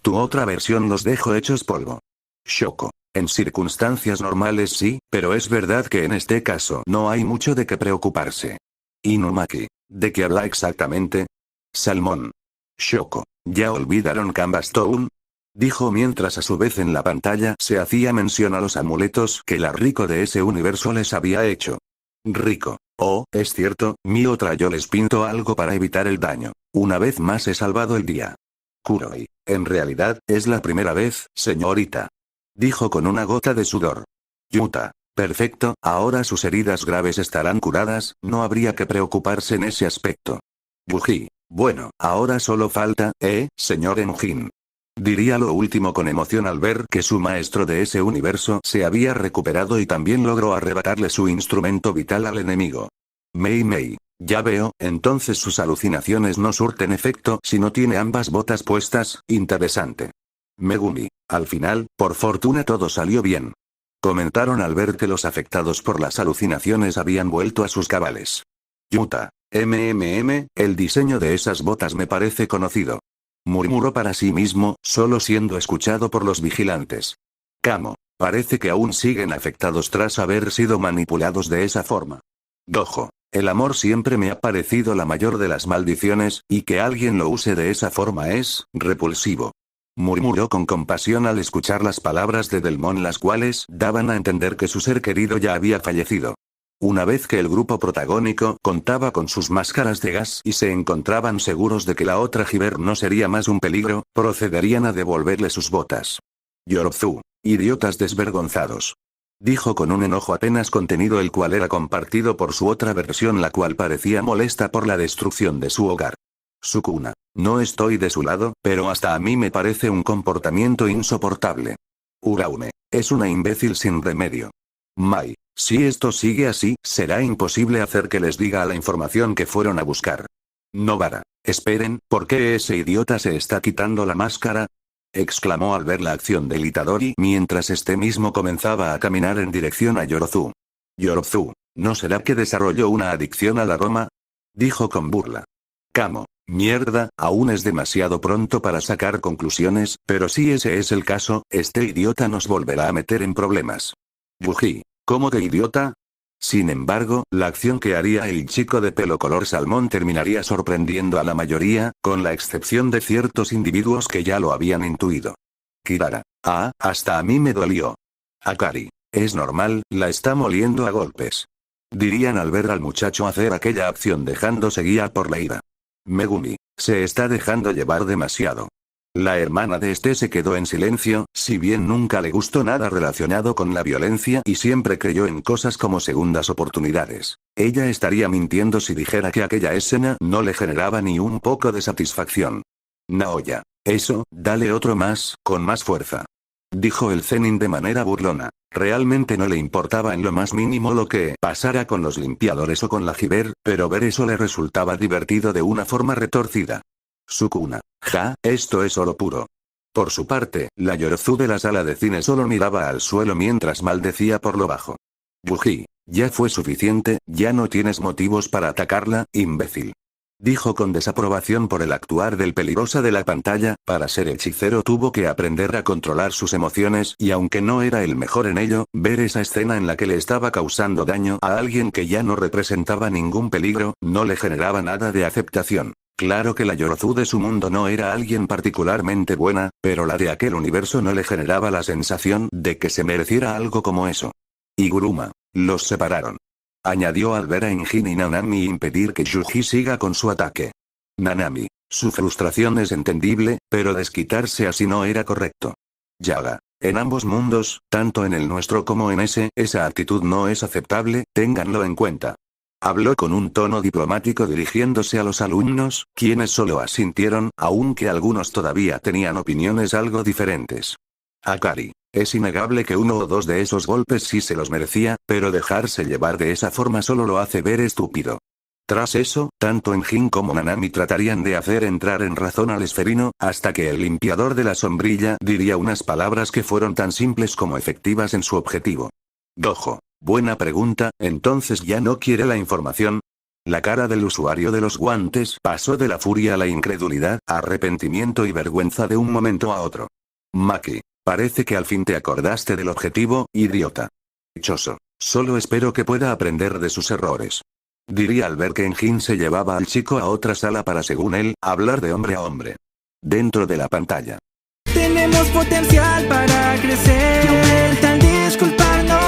Tu otra versión los dejo hechos polvo. Shoko. En circunstancias normales sí, pero es verdad que en este caso no hay mucho de qué preocuparse. Inumaki. ¿De qué habla exactamente? Salmón. Shoko. ¿Ya olvidaron Canvastone? Dijo mientras a su vez en la pantalla se hacía mención a los amuletos que la Rico de ese universo les había hecho. Rico. Oh, es cierto, mi otra yo les pinto algo para evitar el daño. Una vez más he salvado el día. Kuroi. En realidad, es la primera vez, señorita. Dijo con una gota de sudor. Yuta. Perfecto, ahora sus heridas graves estarán curadas, no habría que preocuparse en ese aspecto. Buji. Bueno, ahora solo falta, señor Enjin. Diría lo último con emoción al ver que su maestro de ese universo se había recuperado y también logró arrebatarle su instrumento vital al enemigo. Mei. Ya veo, entonces sus alucinaciones no surten efecto si no tiene ambas botas puestas, interesante. Megumi. Al final, por fortuna todo salió bien. Comentaron al ver que los afectados por las alucinaciones habían vuelto a sus cabales. Yuta. El diseño de esas botas me parece conocido. Murmuró para sí mismo, solo siendo escuchado por los vigilantes. Kamo. Parece que aún siguen afectados tras haber sido manipulados de esa forma. Dojo. El amor siempre me ha parecido la mayor de las maldiciones, y que alguien lo use de esa forma es repulsivo. Murmuró con compasión al escuchar las palabras de Delmon, las cuales daban a entender que su ser querido ya había fallecido. Una vez que el grupo protagónico contaba con sus máscaras de gas y se encontraban seguros de que la otra Hiver no sería más un peligro, procederían a devolverle sus botas. Yorzu. Idiotas desvergonzados. Dijo con un enojo apenas contenido, el cual era compartido por su otra versión, la cual parecía molesta por la destrucción de su hogar. Sukuna. No estoy de su lado, pero hasta a mí me parece un comportamiento insoportable. Uraume. Es una imbécil sin remedio. Mai. Si esto sigue así, será imposible hacer que les diga la información que fueron a buscar. Nobara. Esperen, ¿por qué ese idiota se está quitando la máscara? Exclamó al ver la acción del Itadori mientras este mismo comenzaba a caminar en dirección a Yorzu. Yorzu. ¿No será que desarrolló una adicción al aroma? Dijo con burla. Kamo. Mierda, aún es demasiado pronto para sacar conclusiones, pero si ese es el caso, este idiota nos volverá a meter en problemas. Buji. ¿Cómo que idiota? Sin embargo, la acción que haría el chico de pelo color salmón terminaría sorprendiendo a la mayoría, con la excepción de ciertos individuos que ya lo habían intuido. Kirara. Ah, hasta a mí me dolió. Akari. Es normal, la está moliendo a golpes. Dirían al ver al muchacho hacer aquella acción dejándose guiar por la ira. Megumi. Se está dejando llevar demasiado. La hermana de este se quedó en silencio, si bien nunca le gustó nada relacionado con la violencia y siempre creyó en cosas como segundas oportunidades. Ella estaría mintiendo si dijera que aquella escena no le generaba ni un poco de satisfacción. Naoya. Eso, dale otro más, con más fuerza. Dijo el Zenin de manera burlona. Realmente no le importaba en lo más mínimo lo que pasara con los limpiadores o con la Hiver, pero ver eso le resultaba divertido de una forma retorcida. Sukuna. Ja, esto es oro puro. Por su parte, la Yorzu de la sala de cine solo miraba al suelo mientras maldecía por lo bajo. Buji. Ya fue suficiente, ya no tienes motivos para atacarla, imbécil. Dijo con desaprobación por el actuar del peligrosa de la pantalla. Para ser hechicero tuvo que aprender a controlar sus emociones y aunque no era el mejor en ello, ver esa escena en la que le estaba causando daño a alguien que ya no representaba ningún peligro, no le generaba nada de aceptación. Claro que la Yorozu de su mundo no era alguien particularmente buena, pero la de aquel universo no le generaba la sensación de que se mereciera algo como eso. Iguruma. Los separaron. Añadió al ver a Injin y Nanami impedir que Yuji siga con su ataque. Nanami. Su frustración es entendible, pero desquitarse así no era correcto. Yaga. En ambos mundos, tanto en el nuestro como en ese, esa actitud no es aceptable, ténganlo en cuenta. Habló con un tono diplomático dirigiéndose a los alumnos, quienes solo asintieron, aunque algunos todavía tenían opiniones algo diferentes. Akari. Es innegable que uno o dos de esos golpes sí se los merecía, pero dejarse llevar de esa forma solo lo hace ver estúpido. Tras eso, tanto Enjin como Nanami tratarían de hacer entrar en razón al esferino, hasta que el limpiador de la sombrilla diría unas palabras que fueron tan simples como efectivas en su objetivo. Gojo. Buena pregunta, ¿entonces ya no quiere la información? La cara del usuario de los guantes pasó de la furia a la incredulidad, arrepentimiento y vergüenza de un momento a otro. Maki. Parece que al fin te acordaste del objetivo, idiota. Dichoso. Solo espero que pueda aprender de sus errores. Diría al ver que Enjin se llevaba al chico a otra sala para, según él, hablar de hombre a hombre. Dentro de la pantalla. Tenemos potencial para crecer. Tal disculparnos.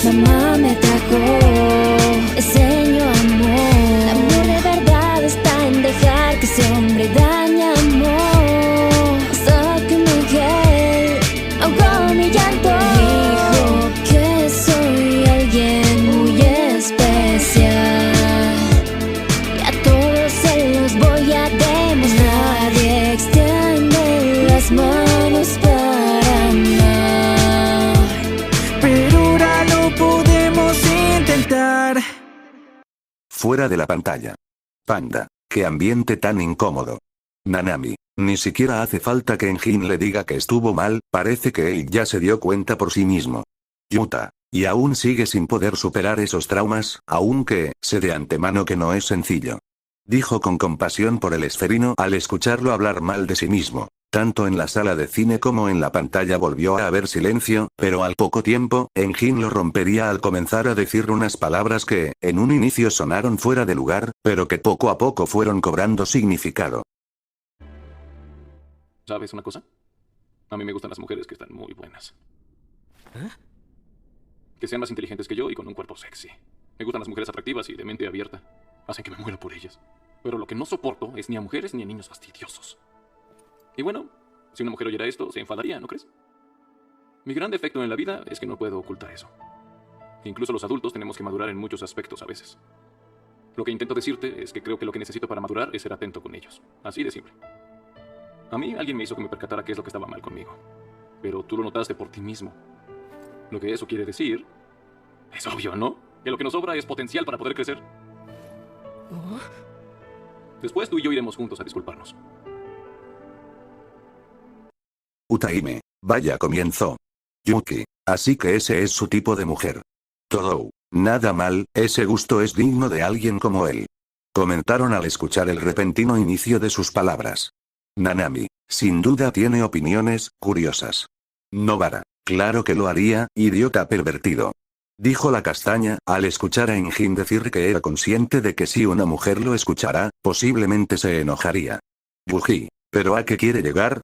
Mamá me trajo, enseño amor. El amor de verdad está en dejar que ese hombre dañe amor. Hasta que mujer ahogó mi llanto. Dijo que soy alguien muy especial. Y a todos se los voy a demostrar. Nadie extiende las manos para amar. Pero ahora lo podemos intentar. Fuera de la pantalla. Panda. Qué ambiente tan incómodo. Nanami. Ni siquiera hace falta que Enjin le diga que estuvo mal, parece que él ya se dio cuenta por sí mismo. Yuta. Y aún sigue sin poder superar esos traumas, aunque, sé de antemano que no es sencillo. Dijo con compasión por el esferino al escucharlo hablar mal de sí mismo. Tanto en la sala de cine como en la pantalla volvió a haber silencio, pero al poco tiempo, Enjin lo rompería al comenzar a decir unas palabras que, en un inicio sonaron fuera de lugar, pero que poco a poco fueron cobrando significado. ¿Sabes una cosa? A mí me gustan las mujeres que están muy buenas. Que sean más inteligentes que yo y con un cuerpo sexy. Me gustan las mujeres atractivas y de mente abierta. Hacen que me muera por ellas. Pero lo que no soporto es ni a mujeres ni a niños fastidiosos. Y bueno, si una mujer oyera esto, se enfadaría, ¿no crees? Mi gran defecto en la vida es que no puedo ocultar eso. Incluso los adultos tenemos que madurar en muchos aspectos a veces. Lo que intento decirte es que creo que lo que necesito para madurar es ser atento con ellos. Así de simple. A mí alguien me hizo que me percatara qué es lo que estaba mal conmigo. Pero tú lo notaste por ti mismo. Lo que eso quiere decir... es obvio, ¿no? Que lo que nos sobra es potencial para poder crecer. Después tú y yo iremos juntos a disculparnos. Utaime. Vaya comienzo. Yuki. Así que ese es su tipo de mujer. Todou. Nada mal, ese gusto es digno de alguien como él. Comentaron al escuchar el repentino inicio de sus palabras. Nanami. Sin duda tiene opiniones curiosas. Nobara. Claro que lo haría, idiota pervertido. Dijo la castaña, al escuchar a Enjin decir que era consciente de que si una mujer lo escuchara, posiblemente se enojaría. Yuji. ¿Pero a qué quiere llegar?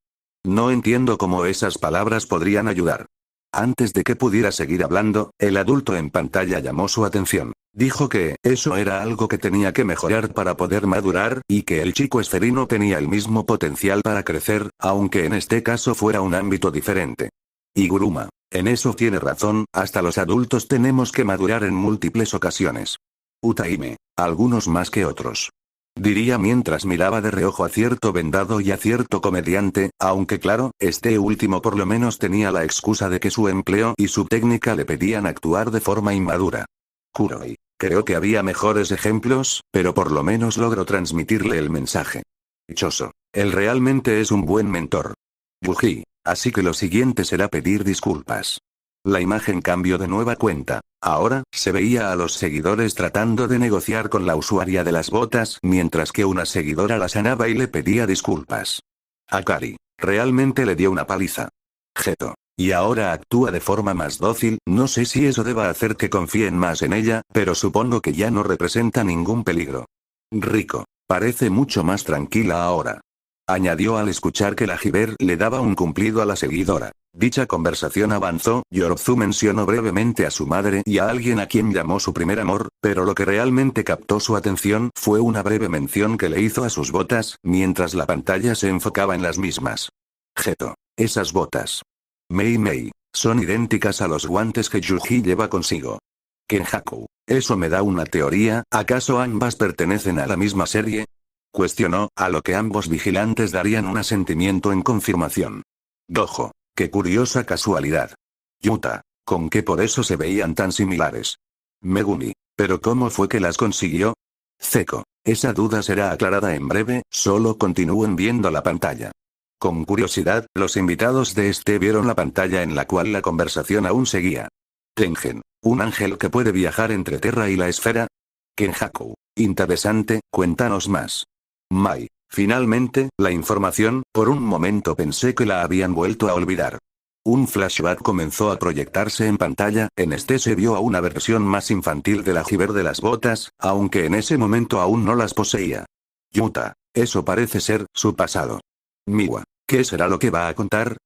No entiendo cómo esas palabras podrían ayudar. Antes de que pudiera seguir hablando, el adulto en pantalla llamó su atención. Dijo que eso era algo que tenía que mejorar para poder madurar, y que el chico esferino tenía el mismo potencial para crecer, aunque en este caso fuera un ámbito diferente. Iguruma. En eso tiene razón, hasta los adultos tenemos que madurar en múltiples ocasiones. Utaime. Algunos más que otros. Diría mientras miraba de reojo a cierto vendado y a cierto comediante, aunque claro, este último por lo menos tenía la excusa de que su empleo y su técnica le pedían actuar de forma inmadura. Kuroi. Creo que había mejores ejemplos, pero por lo menos logro transmitirle el mensaje. Dichoso. Él realmente es un buen mentor. Yuji. Así que lo siguiente será pedir disculpas. La imagen cambió de nueva cuenta. Ahora, se veía a los seguidores tratando de negociar con la usuaria de las botas, mientras que una seguidora la sanaba y le pedía disculpas. Akari. Realmente le dio una paliza. Geto. Y ahora actúa de forma más dócil, no sé si eso deba hacer que confíen más en ella, pero supongo que ya no representa ningún peligro. Riko. Parece mucho más tranquila ahora. Añadió al escuchar que la Jiber le daba un cumplido a la seguidora. Dicha conversación avanzó, Yorzu mencionó brevemente a su madre y a alguien a quien llamó su primer amor, pero lo que realmente captó su atención fue una breve mención que le hizo a sus botas, mientras la pantalla se enfocaba en las mismas. Geto. Esas botas. Mei, son idénticas a los guantes que Yuji lleva consigo. Kenjaku. Eso me da una teoría, ¿acaso ambas pertenecen a la misma serie? Cuestionó, a lo que ambos vigilantes darían un asentimiento en confirmación. Dojo. Qué curiosa casualidad. Yuta. ¿Con qué por eso se veían tan similares? Megumi. ¿Pero cómo fue que las consiguió? Zeko. Esa duda será aclarada en breve, solo continúen viendo la pantalla. Con curiosidad, los invitados de este vieron la pantalla en la cual la conversación aún seguía. Tengen. ¿Un ángel que puede viajar entre Terra y la esfera? Kenjaku. Interesante, cuéntanos más. Mai. Finalmente, la información, por un momento pensé que la habían vuelto a olvidar. Un flashback comenzó a proyectarse en pantalla, en este se vio a una versión más infantil de la Jiber de las botas, aunque en ese momento aún no las poseía. Yuta. Eso parece ser su pasado. Miwa. ¿Qué será lo que va a contar?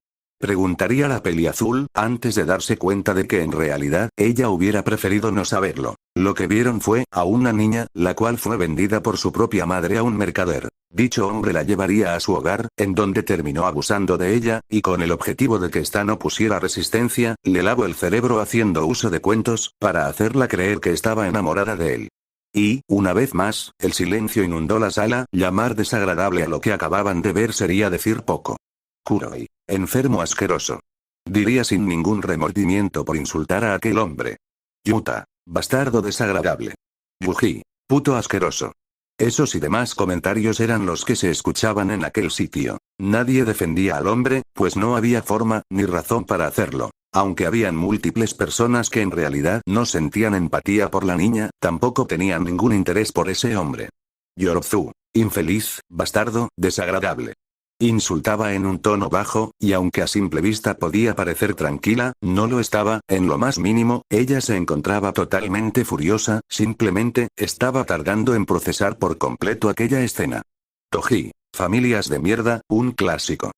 Preguntaría la peliazul, antes de darse cuenta de que en realidad, ella hubiera preferido no saberlo. Lo que vieron fue, a una niña, la cual fue vendida por su propia madre a un mercader. Dicho hombre la llevaría a su hogar, en donde terminó abusando de ella, y con el objetivo de que ésta no pusiera resistencia, le lavó el cerebro haciendo uso de cuentos, para hacerla creer que estaba enamorada de él. Y, una vez más, el silencio inundó la sala, llamar desagradable a lo que acababan de ver sería decir poco. Kuroi. Enfermo asqueroso. Diría sin ningún remordimiento por insultar a aquel hombre. Yuta. Bastardo desagradable. Yuji. Puto asqueroso. Esos y demás comentarios eran los que se escuchaban en aquel sitio. Nadie defendía al hombre, pues no había forma, ni razón para hacerlo. Aunque habían múltiples personas que en realidad no sentían empatía por la niña, tampoco tenían ningún interés por ese hombre. Yorzu. Infeliz, bastardo, desagradable. Insultaba en un tono bajo, y aunque a simple vista podía parecer tranquila, no lo estaba, en lo más mínimo, ella se encontraba totalmente furiosa, simplemente, estaba tardando en procesar por completo aquella escena. Toji. Familias de mierda, un clásico.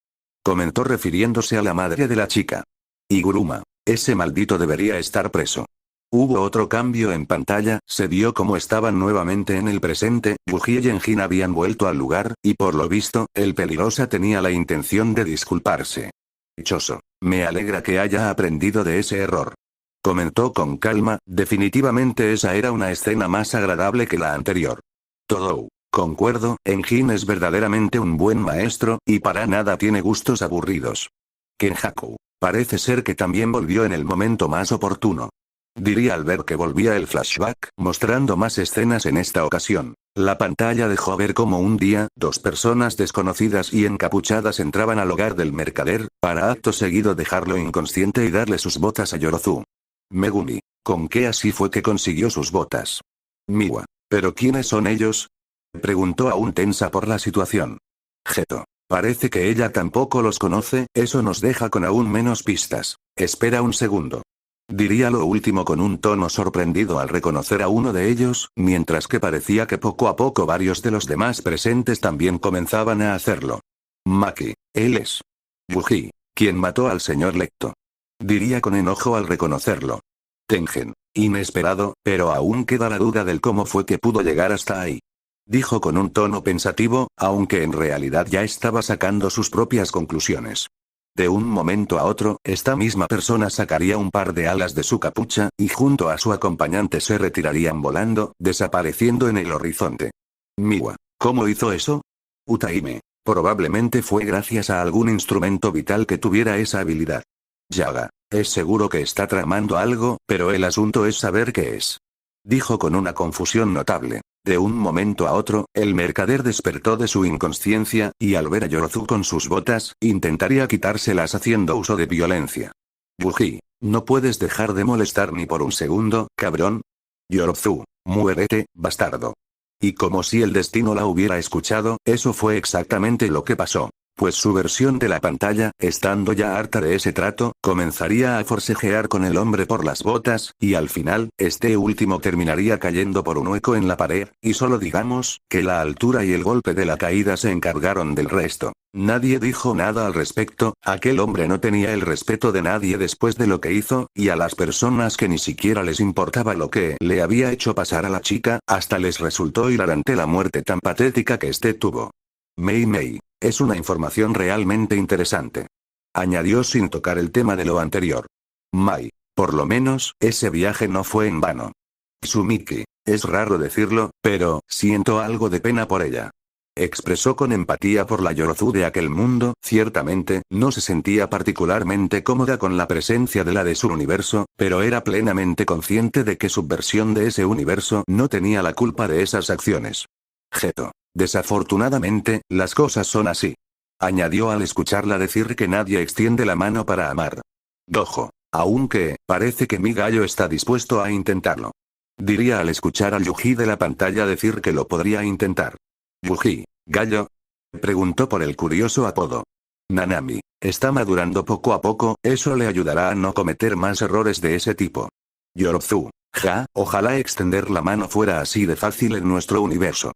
Comentó refiriéndose a la madre de la chica. Iguruma. Ese maldito debería estar preso. Hubo otro cambio en pantalla, se vio cómo estaban nuevamente en el presente, Yuji y Genjin habían vuelto al lugar, y por lo visto, el peligrosa tenía la intención de disculparse. Dichoso. Me alegra que haya aprendido de ese error. Comentó con calma, definitivamente esa era una escena más agradable que la anterior. Todou. Concuerdo, Genjin es verdaderamente un buen maestro, y para nada tiene gustos aburridos. Kenjaku. Parece ser que también volvió en el momento más oportuno. Diría al ver que volvía el flashback, mostrando más escenas en esta ocasión. La pantalla dejó ver cómo un día, dos personas desconocidas y encapuchadas entraban al hogar del mercader, para acto seguido dejarlo inconsciente y darle sus botas a Yorzu. Megumi. ¿Con qué así fue que consiguió sus botas? Miwa. ¿Pero quiénes son ellos? Preguntó aún tensa por la situación. Geto. Parece que ella tampoco los conoce, eso nos deja con aún menos pistas. Espera un segundo. Diría lo último con un tono sorprendido al reconocer a uno de ellos, mientras que parecía que poco a poco varios de los demás presentes también comenzaban a hacerlo. Maki. Él es Yuji, quien mató al señor Lecto. Diría con enojo al reconocerlo. Tengen. Inesperado, pero aún queda la duda del cómo fue que pudo llegar hasta ahí. Dijo con un tono pensativo, aunque en realidad ya estaba sacando sus propias conclusiones. De un momento a otro, esta misma persona sacaría un par de alas de su capucha, y junto a su acompañante se retirarían volando, desapareciendo en el horizonte. Miwa. ¿Cómo hizo eso? Utaime. Probablemente fue gracias a algún instrumento vital que tuviera esa habilidad. Yaga. Es seguro que está tramando algo, pero el asunto es saber qué es. Dijo con una confusión notable. De un momento a otro, el mercader despertó de su inconsciencia, y al ver a Yorzu con sus botas, intentaría quitárselas haciendo uso de violencia. Yuji. No puedes dejar de molestar ni por un segundo, cabrón. Yorzu. Muérete, bastardo. Y como si el destino la hubiera escuchado, eso fue exactamente lo que pasó. pues su versión de la pantalla, estando ya harta de ese trato, comenzaría a forcejear con el hombre por las botas, y al final, este último terminaría cayendo por un hueco en la pared, y solo digamos, que la altura y el golpe de la caída se encargaron del resto. Nadie dijo nada al respecto, aquel hombre no tenía el respeto de nadie después de lo que hizo, y a las personas que ni siquiera les importaba lo que le había hecho pasar a la chica, hasta les resultó hilarante la muerte tan patética que este tuvo. Mei, es una información realmente interesante. Añadió sin tocar el tema de lo anterior. Mai, por lo menos, ese viaje no fue en vano. Sumiki, es raro decirlo, pero siento algo de pena por ella. Expresó con empatía por la Yorozu de aquel mundo, ciertamente, no se sentía particularmente cómoda con la presencia de la de su universo, pero era plenamente consciente de que su versión de ese universo no tenía la culpa de esas acciones. Geto. Desafortunadamente, las cosas son así. Añadió al escucharla decir que nadie extiende la mano para amar. Dojo. Aunque, parece que mi gallo está dispuesto a intentarlo. Diría al escuchar al Yuji de la pantalla decir que lo podría intentar. Yuji, ¿gallo? Preguntó por el curioso apodo. Nanami, está madurando poco a poco, eso le ayudará a no cometer más errores de ese tipo. Yorozu, ojalá extender la mano fuera así de fácil en nuestro universo.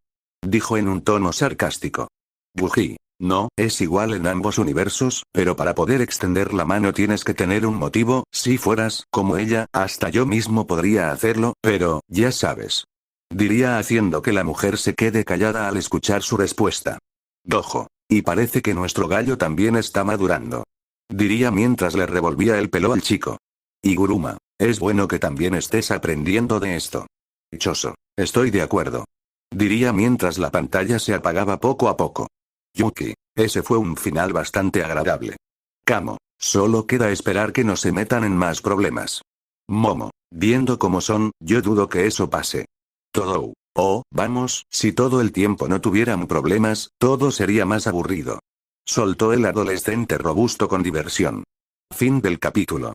Dijo en un tono sarcástico. Yuji, no, es igual en ambos universos, pero para poder extender la mano tienes que tener un motivo, si fueras como ella, hasta yo mismo podría hacerlo, pero, ya sabes. Diría haciendo que la mujer se quede callada al escuchar su respuesta. Dojo, y parece que nuestro gallo también está madurando. Diría mientras le revolvía el pelo al chico. Iguruma, es bueno que también estés aprendiendo de esto. Choso, estoy de acuerdo. Diría mientras la pantalla se apagaba poco a poco. Yuki, ese fue un final bastante agradable. Kamo, solo queda esperar que no se metan en más problemas. Momo, viendo cómo son, yo dudo que eso pase. Todou, vamos, si todo el tiempo no tuvieran problemas, todo sería más aburrido. Soltó el adolescente robusto con diversión. Fin del capítulo.